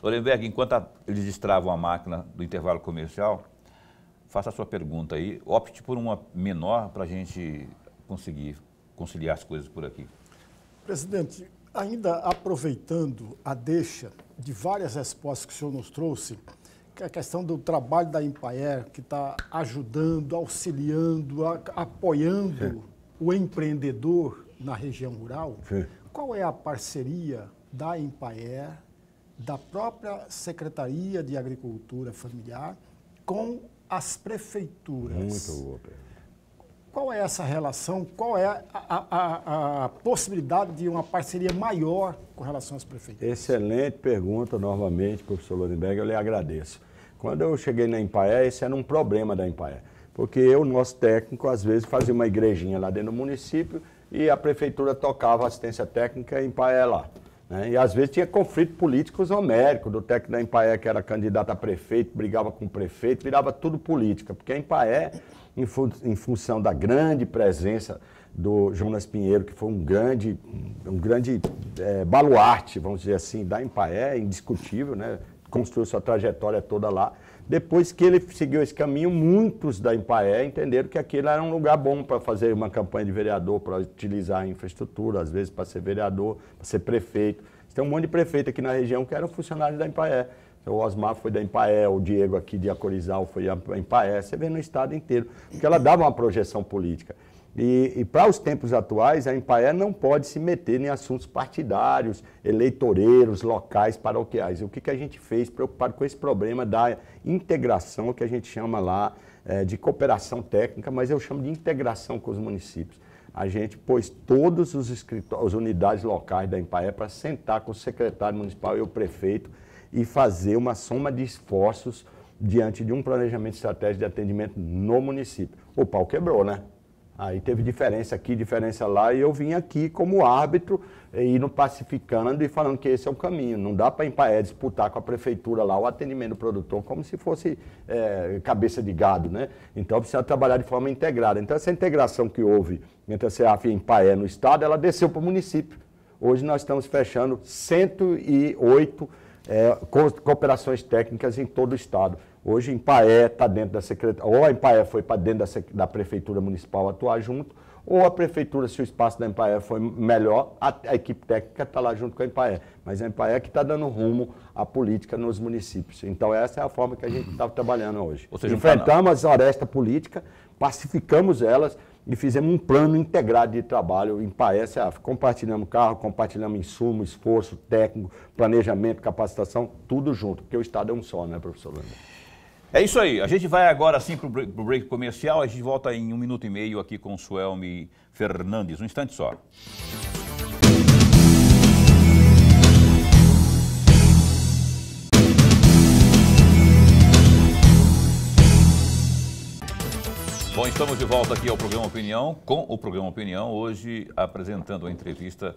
Lorenberg, enquanto eles destravam a máquina do intervalo comercial, faça a sua pergunta aí. Opte por uma menor para a gente conseguir conciliar as coisas por aqui. Presidente, ainda aproveitando a deixa de várias respostas que o senhor nos trouxe, que é a questão do trabalho da Empaer, que está ajudando, auxiliando, apoiando o empreendedor na região rural. Sim. Qual é a parceria da Empaer, da própria Secretaria de Agricultura Familiar, com as prefeituras? Muito boa, Pedro. Qual é essa relação? Qual é a possibilidade de uma parceria maior com relação às prefeituras? Excelente pergunta, novamente, professor Lorenberg, eu lhe agradeço. Quando eu cheguei na Empaer, esse era um problema da Empaer, porque nosso técnico, às vezes, fazia uma igrejinha lá dentro do município e a prefeitura tocava assistência técnica em Empaer lá. Né? E às vezes tinha conflitos políticos homéricos, do técnico da Empaer que era candidato a prefeito, brigava com o prefeito, virava tudo política, porque a Empaer, em função da grande presença do Jonas Pinheiro, que foi um grande baluarte, vamos dizer assim, da Empaer, indiscutível, né? Construiu sua trajetória toda lá. Depois que ele seguiu esse caminho, muitos da Empaé entenderam que aquilo era um lugar bom para fazer uma campanha de vereador, para utilizar a infraestrutura, às vezes para ser vereador, para ser prefeito. Tem um monte de prefeito aqui na região que eram funcionários da Empaé. O Osmar foi da Empaé, o Diego aqui de Acorizal foi da Empaé. Você vê no estado inteiro, porque ela dava uma projeção política. E para os tempos atuais, a Empaé não pode se meter em assuntos partidários, eleitoreiros, locais, paroquiais. O que a gente fez preocupado com esse problema da integração, que a gente chama lá de cooperação técnica, mas eu chamo de integração com os municípios. A gente pôs todos os escritórios, as unidades locais da Empaé para sentar com o secretário municipal e o prefeito e fazer uma soma de esforços diante de um planejamento estratégico de atendimento no município. O pau quebrou, né? Aí teve diferença aqui, diferença lá, e eu vim aqui como árbitro, indo pacificando e falando que esse é o caminho. Não dá para a Empaé disputar com a prefeitura lá o atendimento do produtor como se fosse cabeça de gado, né? Então precisa trabalhar de forma integrada. Então essa integração que houve entre a CEAF e a Empaé no estado, ela desceu para o município. Hoje nós estamos fechando 108 cooperações técnicas em todo o estado. Hoje a Empaé está dentro da secretaria, ou a Empaé foi para dentro da prefeitura municipal atuar junto, ou a prefeitura, se o espaço da Empaé foi melhor, a equipe técnica está lá junto com a Empaé. Mas a Empaé que está dando rumo à política nos municípios. Então essa é a forma que a gente está trabalhando hoje. Ou seja, enfrentamos as arestas políticas, pacificamos elas e fizemos um plano integrado de trabalho em Empaé, CEAF. Compartilhamos carro, compartilhamos insumo, esforço técnico, planejamento, capacitação, tudo junto, porque o estado é um só, né, professor Landa? É isso aí, a gente vai agora sim para o break comercial, a gente volta em 1 minuto e meio aqui com o Suelmi Fernandes, um instante só. Bom, estamos de volta aqui ao Programa Opinião, com o Programa Opinião, hoje apresentando a entrevista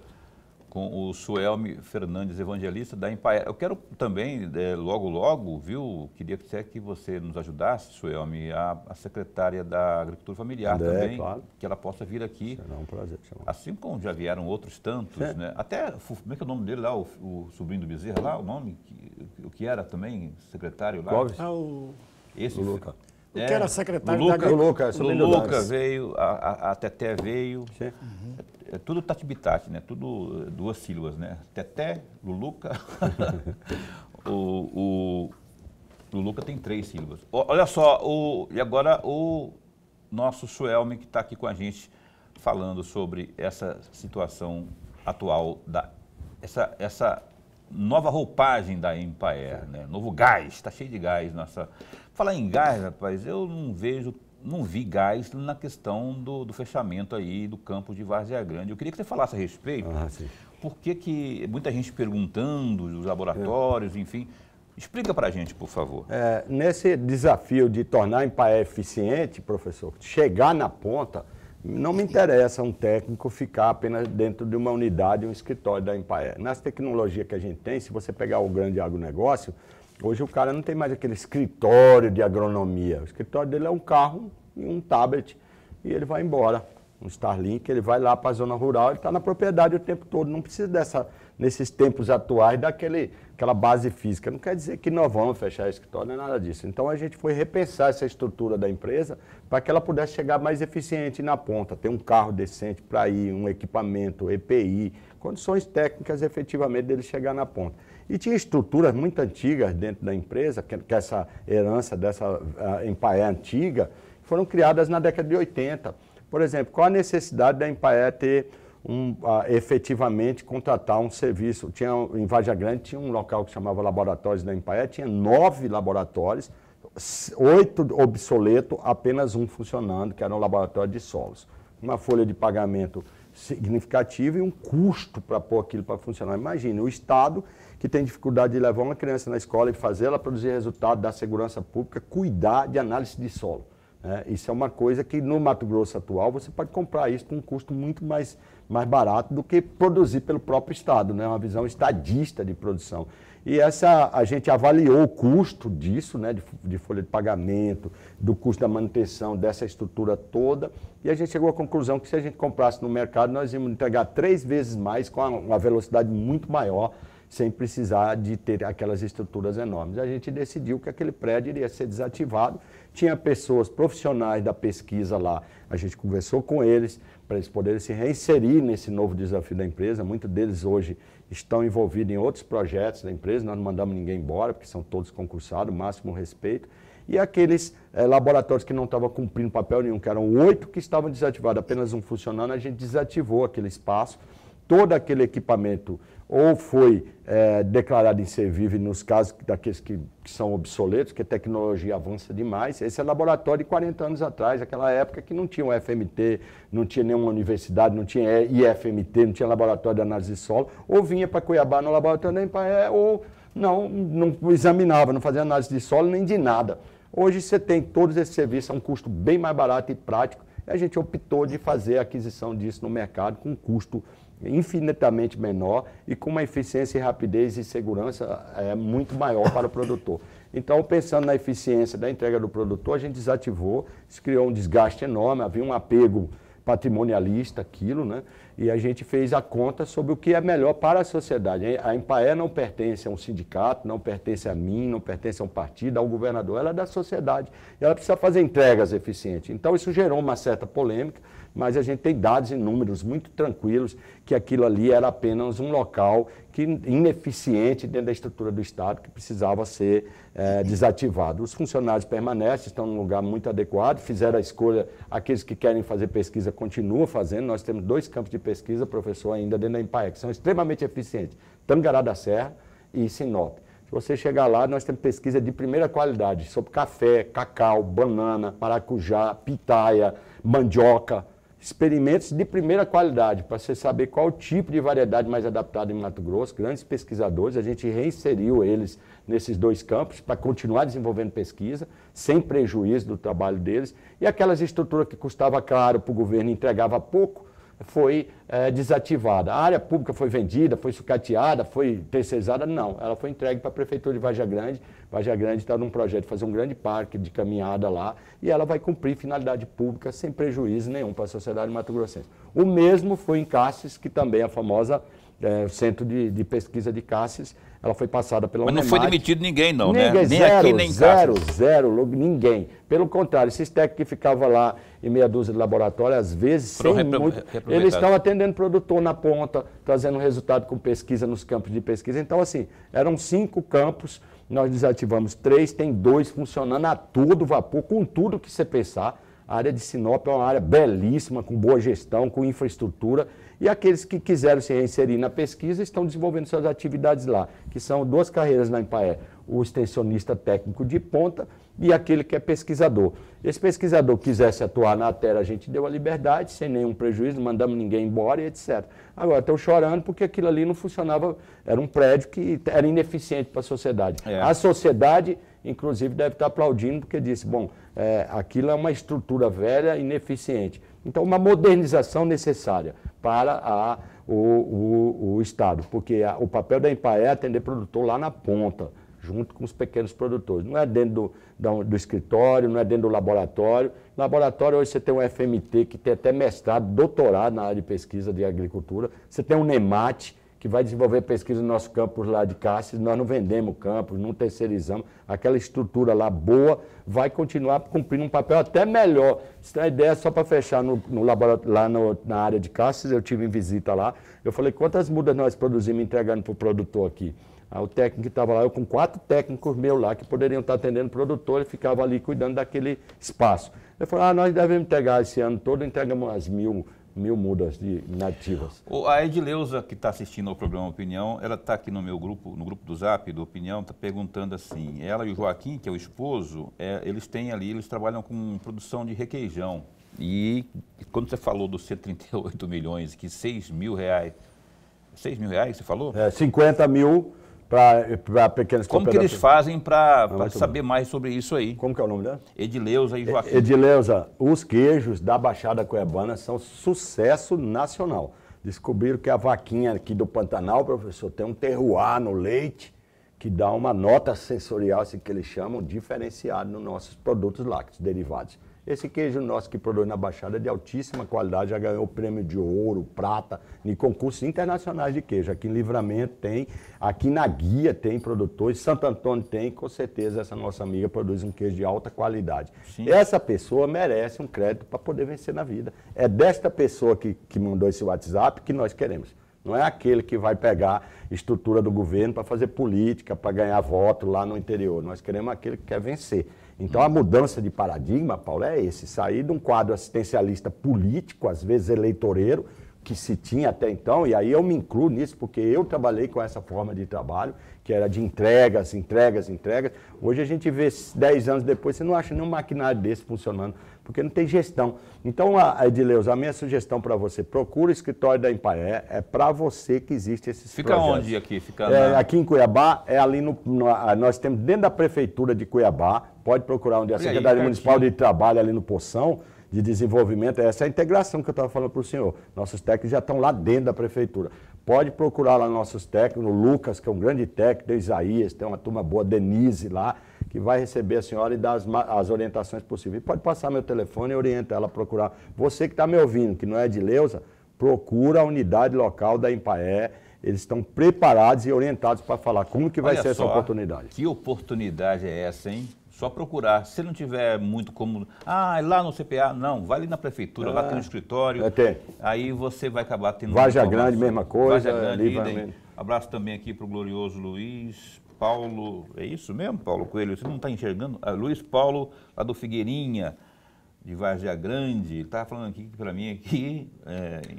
com o Suelmi Fernandes, evangelista da Empaé. Eu quero também, logo, viu, queria que você nos ajudasse, Suelmi, a secretária da Agricultura Familiar também, claro, que ela possa vir aqui. Será um prazer. Assim como já vieram outros tantos, né? Até, como é que é o nome dele lá, o sobrinho do Bezerra lá, o nome, o que era também secretário lá? Esse, o Luca. O que era secretário da Agricultura. O Luca veio, a Teté veio. É tudo tati-bitati, né? Tudo 2 sílabas, né? Teté, Luluca. o Luluca tem 3 sílabas. Olha só, e agora o nosso Suelmi, que está aqui com a gente, falando sobre essa situação atual, essa nova roupagem da Empaé, né? Novo gás, está cheio de gás. Falar em gás, rapaz, eu não vi gás na questão do fechamento aí do campo de Várzea Grande. Eu queria que você falasse a respeito, por que muita gente perguntando, os laboratórios, enfim. Explica para a gente, por favor. Nesse desafio de tornar a Empaé eficiente, professor, chegar na ponta, não me interessa um técnico ficar apenas dentro de uma unidade, um escritório da Empaé. Nas tecnologias que a gente tem, se você pegar o grande agronegócio, hoje o cara não tem mais aquele escritório de agronomia. O escritório dele é um carro e um tablet e ele vai embora. Um Starlink, ele vai lá para a zona rural, ele está na propriedade o tempo todo. Não precisa nesses tempos atuais, daquela base física. Não quer dizer que nós vamos fechar o escritório, não é nada disso. Então a gente foi repensar essa estrutura da empresa para que ela pudesse chegar mais eficiente na ponta. Ter um carro decente para ir, um equipamento, EPI, condições técnicas efetivamente dele chegar na ponta. E tinha estruturas muito antigas dentro da empresa, que essa herança dessa Empaé antiga, foram criadas na década de 80. Por exemplo, qual a necessidade da Empaé ter efetivamente contratar um serviço? Em Várzea Grande tinha um local que chamava Laboratórios da Empaé, tinha 9 laboratórios, 8 obsoletos, apenas um funcionando, que era um laboratório de solos. Uma folha de pagamento significativa e um custo para pôr aquilo para funcionar. Imagine, o Estado que tem dificuldade de levar uma criança na escola e fazer ela produzir resultado da segurança pública, cuidar de análise de solo. Isso é uma coisa que no Mato Grosso atual você pode comprar isso com um custo muito mais barato do que produzir pelo próprio Estado, né? Uma visão estadista de produção. E a gente avaliou o custo disso, né? de folha de pagamento, do custo da manutenção dessa estrutura toda, e a gente chegou à conclusão que se a gente comprasse no mercado, nós íamos entregar 3 vezes mais com uma velocidade muito maior sem precisar de ter aquelas estruturas enormes. A gente decidiu que aquele prédio iria ser desativado, tinha pessoas profissionais da pesquisa lá, a gente conversou com eles para eles poderem se reinserir nesse novo desafio da empresa, muitos deles hoje estão envolvidos em outros projetos da empresa, nós não mandamos ninguém embora, porque são todos concursados, máximo respeito, e aqueles laboratórios que não estavam cumprindo papel nenhum, que eram 8 que estavam desativados, apenas um funcionando, a gente desativou aquele espaço, todo aquele equipamento ou foi declarado inservível nos casos daqueles que são obsoletos, que a tecnologia avança demais. Esse é laboratório de 40 anos atrás, aquela época que não tinha o FMT, não tinha nenhuma universidade, não tinha IFMT, não tinha laboratório de análise de solo, ou vinha para Cuiabá no laboratório da Empaé, ou não examinava, não fazia análise de solo nem de nada. Hoje você tem todos esses serviços a um custo bem mais barato e prático, e a gente optou de fazer a aquisição disso no mercado com um custo infinitamente menor e com uma eficiência, rapidez e segurança muito maior para o produtor. Então, pensando na eficiência da entrega do produtor, a gente desativou, isso criou um desgaste enorme, havia um apego patrimonialista aquilo, né? E a gente fez a conta sobre o que é melhor para a sociedade. A Empaé não pertence a um sindicato, não pertence a mim, não pertence a um partido, ao governador, ela é da sociedade. E ela precisa fazer entregas eficientes. Então isso gerou uma certa polêmica, mas a gente tem dados e números muito tranquilos que aquilo ali era apenas um local ineficiente dentro da estrutura do Estado que precisava ser desativado. Os funcionários permanecem, estão num lugar muito adequado, fizeram a escolha, aqueles que querem fazer pesquisa continuam fazendo, nós temos 2 campos de pesquisa, professor, ainda dentro da Empaé, que são extremamente eficientes, Tangará da Serra e Sinop. Se você chegar lá, nós temos pesquisa de primeira qualidade sobre café, cacau, banana, maracujá, pitaia, mandioca, experimentos de primeira qualidade, para você saber qual o tipo de variedade mais adaptada em Mato Grosso, grandes pesquisadores, a gente reinseriu eles nesses 2 campos para continuar desenvolvendo pesquisa, sem prejuízo do trabalho deles, e aquelas estruturas que custava caro para o governo e entregava pouco, foi desativada. A área pública foi vendida, foi sucateada, foi terceirizada? Não, ela foi entregue para a Prefeitura de Vargem Grande. Vargem Grande está num projeto de fazer um grande parque de caminhada lá e ela vai cumprir finalidade pública sem prejuízo nenhum para a sociedade mato-grossense. O mesmo foi em Cassis, que também é a famosa Centro de Pesquisa de Cassis, ela foi passada pela Mas não foi demitido ninguém não, ninguém, né? Nem aqui, nem em Cassis. Zero, ninguém. Pelo contrário, esses técnicos que ficavam lá em meia dúzia de laboratório, às vezes, eles estão atendendo produtor na ponta, trazendo resultado com pesquisa nos campos de pesquisa. Então, assim, eram 5 campos, nós desativamos 3, tem 2 funcionando a todo vapor, com tudo que você pensar. A área de Sinop é uma área belíssima, com boa gestão, com infraestrutura, e aqueles que quiseram se reinserir na pesquisa estão desenvolvendo suas atividades lá, que são 2 carreiras na Empaé, o extensionista técnico de ponta e aquele que é pesquisador. Esse pesquisador quisesse atuar na terra, a gente deu a liberdade, sem nenhum prejuízo, não mandamos ninguém embora e etc. Agora, estão chorando porque aquilo ali não funcionava, era um prédio que era ineficiente para a sociedade. A sociedade, inclusive, deve estar aplaudindo porque disse, bom, aquilo é uma estrutura velha, ineficiente. Então, uma modernização necessária para o Estado, porque o papel da Empaé é atender produtor lá na ponta, junto com os pequenos produtores. Não é dentro do escritório, não é dentro do laboratório. No laboratório, hoje você tem um FMT, que tem até mestrado, doutorado na área de pesquisa de agricultura. Você tem um NEMAT, que vai desenvolver pesquisa no nosso campus lá de Cassis. Nós não vendemos campus, não terceirizamos. Aquela estrutura lá boa vai continuar cumprindo um papel até melhor. Se a ideia, só para fechar no laboratório, lá na área de Cassis, eu tive em visita lá. Eu falei, quantas mudas nós produzimos entregando para o produtor aqui? O técnico que estava lá, eu com 4 técnicos meus lá, que poderiam estar atendendo o produtor, ele ficava ali cuidando daquele espaço. Eu falei, nós devemos entregar esse ano todo, entregamos umas 1000 mudas nativas. A Edileuza, que está assistindo ao programa Opinião, ela está aqui no meu grupo, no grupo do Zap do Opinião, está perguntando assim, ela e o Joaquim, que é o esposo, eles têm ali, eles trabalham com produção de requeijão. E quando você falou dos 138 milhões, que 6 mil reais, 6 mil reais você falou? 50 mil para pequenas cooperativas. Como que eles fazem para saber mais sobre isso aí? Como que é o nome dela? Edileuza e Joaquim. Edileuza, os queijos da Baixada Cuiabana são sucesso nacional. Descobriram que a vaquinha aqui do Pantanal, professor, tem um terroir no leite que dá uma nota sensorial, assim que eles chamam, diferenciada nos nossos produtos lácteos derivados. Esse queijo nosso que produz na Baixada é de altíssima qualidade, já ganhou prêmio de ouro, prata, em concursos internacionais de queijo. Aqui em Livramento tem, aqui na Guia tem produtores, Santo Antônio tem, com certeza essa nossa amiga produz um queijo de alta qualidade. Sim. Essa pessoa merece um crédito para poder vencer na vida. É desta pessoa que mandou esse WhatsApp que nós queremos. Não é aquele que vai pegar estrutura do governo para fazer política, para ganhar voto lá no interior. Nós queremos aquele que quer vencer. Então a mudança de paradigma, Paulo, é esse. Sair de um quadro assistencialista político, às vezes eleitoreiro, que se tinha até então, e aí eu me incluo nisso, porque eu trabalhei com essa forma de trabalho, que era de entregas. Hoje a gente vê 10 anos depois, você não acha nenhum maquinário desse funcionando, porque não tem gestão. Então, Edileuza, a minha sugestão para você, procura o escritório da Empaer, é para você que existe esses projetos. Fica onde aqui? Fica aqui em Cuiabá, é ali nós temos dentro da prefeitura de Cuiabá, pode procurar onde é a Secretaria Municipal de Trabalho, ali no Poção, de desenvolvimento, essa é a integração que eu estava falando para o senhor. Nossos técnicos já estão lá dentro da prefeitura. Pode procurar lá nossos técnicos, o Lucas, que é um grande técnico, o Isaías, tem uma turma boa, Denise lá, que vai receber a senhora e dar as orientações possíveis. E pode passar meu telefone e orienta ela a procurar. Você que está me ouvindo, que não é de Leusa, procura a unidade local da Empaer. Eles estão preparados e orientados para falar como que vai ser essa oportunidade. Que oportunidade é essa, hein? Só procurar. Se não tiver muito como... lá no CPA, não. Vai ali na prefeitura, lá tem um escritório. Tem. Aí você vai acabar tendo... Várzea Grande, mesma coisa. Várzea Grande, abraço também aqui para o glorioso Luiz Paulo. É isso mesmo, Paulo Coelho? Você não está enxergando? Luiz Paulo, lá do Figueirinha, de Várzea Grande. Ele estava falando aqui para mim,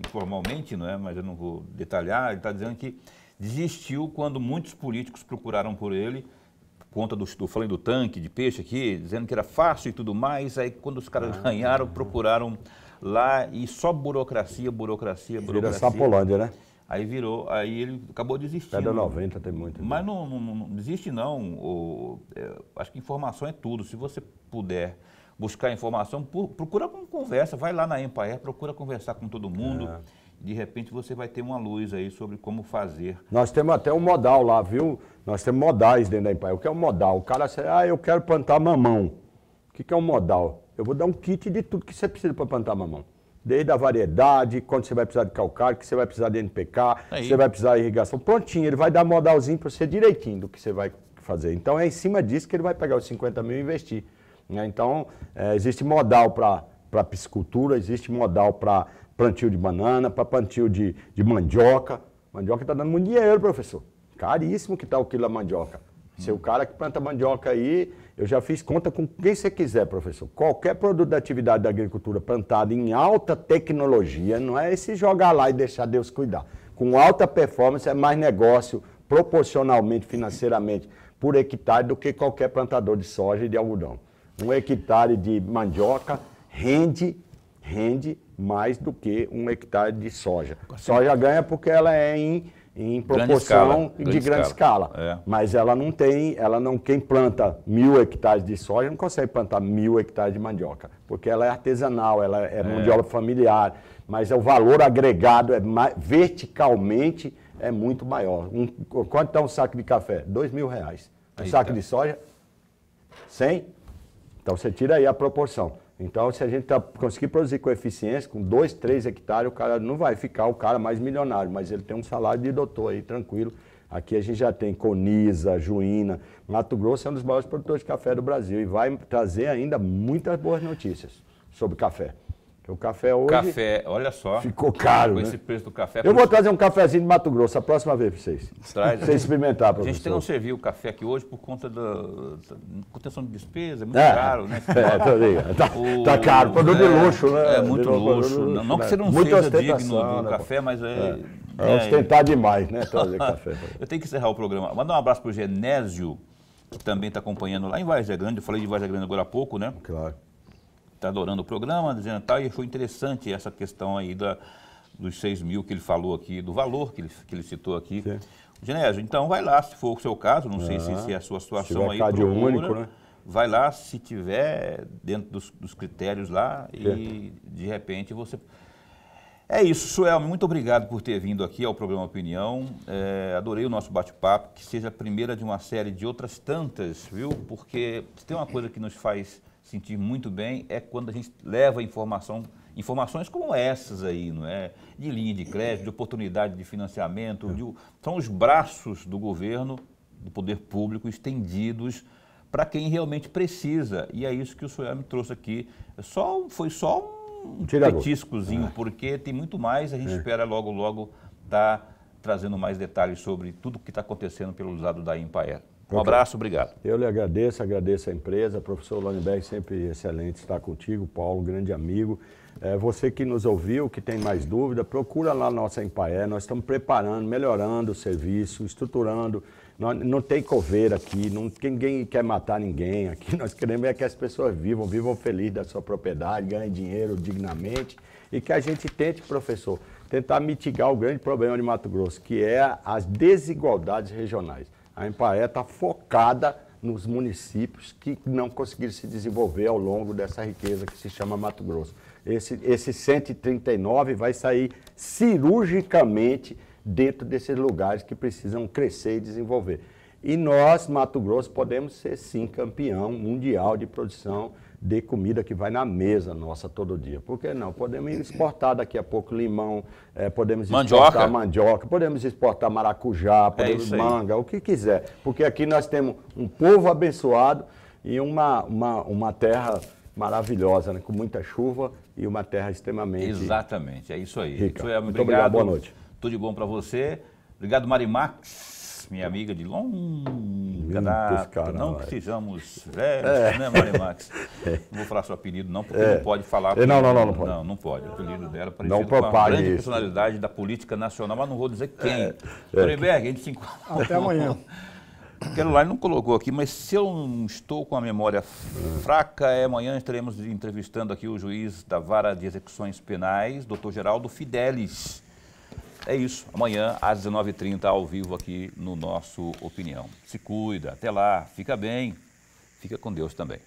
informalmente, não é? Mas eu não vou detalhar. Ele está dizendo que desistiu quando muitos políticos procuraram por ele, conta falei do tanque de peixe aqui, dizendo que era fácil e tudo mais, aí quando os caras ganharam, procuraram lá e só burocracia. Vira Sapolândia, né? Aí aí ele acabou desistindo. Cada 90 tem muito. Mas não desiste não, acho que informação é tudo, se você puder buscar informação, procura uma conversa, vai lá na Empaer, procura conversar com todo mundo. De repente você vai ter uma luz aí sobre como fazer. Nós temos até um modal lá, viu? Nós temos modais dentro da Empaer. O que é um modal? O cara diz, eu quero plantar mamão. O que é um modal? Eu vou dar um kit de tudo que você precisa para plantar mamão. Desde a variedade, quando você vai precisar de calcário, que você vai precisar de NPK, você vai precisar de irrigação. Prontinho, ele vai dar modalzinho para você direitinho do que você vai fazer. Então é em cima disso que ele vai pegar os 50 mil e investir. Então, existe modal para piscicultura, existe modal para plantio de banana, para plantio de mandioca. Mandioca está dando muito dinheiro, professor. Caríssimo que está o quilo da mandioca. Se o cara que planta mandioca aí, eu já fiz conta com quem você quiser, professor. Qualquer produto da atividade da agricultura plantado em alta tecnologia, não é esse jogar lá e deixar Deus cuidar. Com alta performance é mais negócio, proporcionalmente, financeiramente, por hectare do que qualquer plantador de soja e de algodão. 1 hectare de mandioca rende mais do que 1 hectare de soja. Soja ganha porque ela é em proporção de grande escala. Mas ela não tem, quem planta 1000 hectares de soja não consegue plantar 1000 hectares de mandioca, porque ela é artesanal, ela é mão de obra familiar, mas o valor agregado verticalmente é muito maior. Quanto está um saco de café? R$2.000. Um saco de soja? 100? Então você tira aí a proporção. Então, se a gente conseguir produzir com eficiência, com 2, 3 hectares, o cara não vai ficar o cara mais milionário, mas ele tem um salário de doutor aí, tranquilo. Aqui a gente já tem Coniza, Juína. Mato Grosso é um dos maiores produtores de café do Brasil e vai trazer ainda muitas boas notícias sobre café. O café hoje... Café, olha só. Ficou caro, com né? esse preço do café. Eu vou trazer um cafezinho de Mato Grosso a próxima vez para vocês. Traz. Pra vocês experimentar, professor. A gente não serviu o café aqui hoje por conta da contenção de despesa, é muito caro, né? Tá caro, produto de luxo, né? É muito luxo. Não que você não seja digno do café, mas é ostentar demais, né? Trazer café. Eu tenho que encerrar o programa. Mandar um abraço para o Genésio, que também está acompanhando lá em Várzea Grande. Eu falei de Várzea Grande agora há pouco, né? Claro. Está adorando o programa, dizendo tal, e foi interessante essa questão aí dos 6 mil que ele falou aqui, do valor que ele citou aqui. Sim. Genésio, então vai lá, se for o seu caso, não sei se é a sua situação aí, procura, único, né? Vai lá, se tiver dentro dos critérios lá e de repente você... É isso, Suelme, muito obrigado por ter vindo aqui ao programa Opinião, adorei o nosso bate-papo, que seja a primeira de uma série de outras tantas, viu? Porque se tem uma coisa que nos faz sentir muito bem é quando a gente leva informações como essas aí, não é? De linha de crédito, de oportunidade de financiamento, são os braços do governo, do poder público estendidos para quem realmente precisa. E é isso que o senhor me trouxe aqui. Foi só um petiscozinho, porque tem muito mais, a gente espera logo estar trazendo mais detalhes sobre tudo o que está acontecendo pelo lado da Empaer. Um abraço, obrigado. Eu lhe agradeço a empresa, professor Lorenberg, sempre excelente estar contigo, Paulo, grande amigo. Você que nos ouviu, que tem mais dúvida, procura lá a nossa Empaer, nós estamos preparando, melhorando o serviço, estruturando. Não tem coveira aqui, ninguém quer matar ninguém aqui, nós queremos é que as pessoas vivam felizes da sua propriedade, ganhem dinheiro dignamente e que a gente tente, professor, tentar mitigar o grande problema de Mato Grosso, que é as desigualdades regionais. A Empaer está focada nos municípios que não conseguiram se desenvolver ao longo dessa riqueza que se chama Mato Grosso. Esse 139 vai sair cirurgicamente dentro desses lugares que precisam crescer e desenvolver. E nós, Mato Grosso, podemos ser sim campeão mundial de produção de comida que vai na mesa nossa todo dia. Por que não? Podemos exportar daqui a pouco limão, podemos exportar mandioca, podemos exportar maracujá, podemos manga, o que quiser. Porque aqui nós temos um povo abençoado e uma terra maravilhosa, né? Com muita chuva e uma terra extremamente... Exatamente, é isso aí. Rica. Muito obrigado, boa noite. Tudo de bom para você. Obrigado, Marimax, minha amiga de longa data. Não que sejamos velhos, né, Marimax? Não vou falar seu apelido não, porque não pode falar. Não pode. Não pode. O apelido dela parecido não com uma grande isso. personalidade da política nacional, mas não vou dizer quem. Lorenberg, a gente se encontra. Até amanhã. Caroline não colocou aqui, mas se eu não estou com a memória fraca, amanhã estaremos entrevistando aqui o juiz da Vara de Execuções Penais, Dr. Geraldo Fidelis. É isso, amanhã às 19h30 ao vivo aqui no nosso Opinião. Se cuida, até lá, fica bem, fica com Deus também.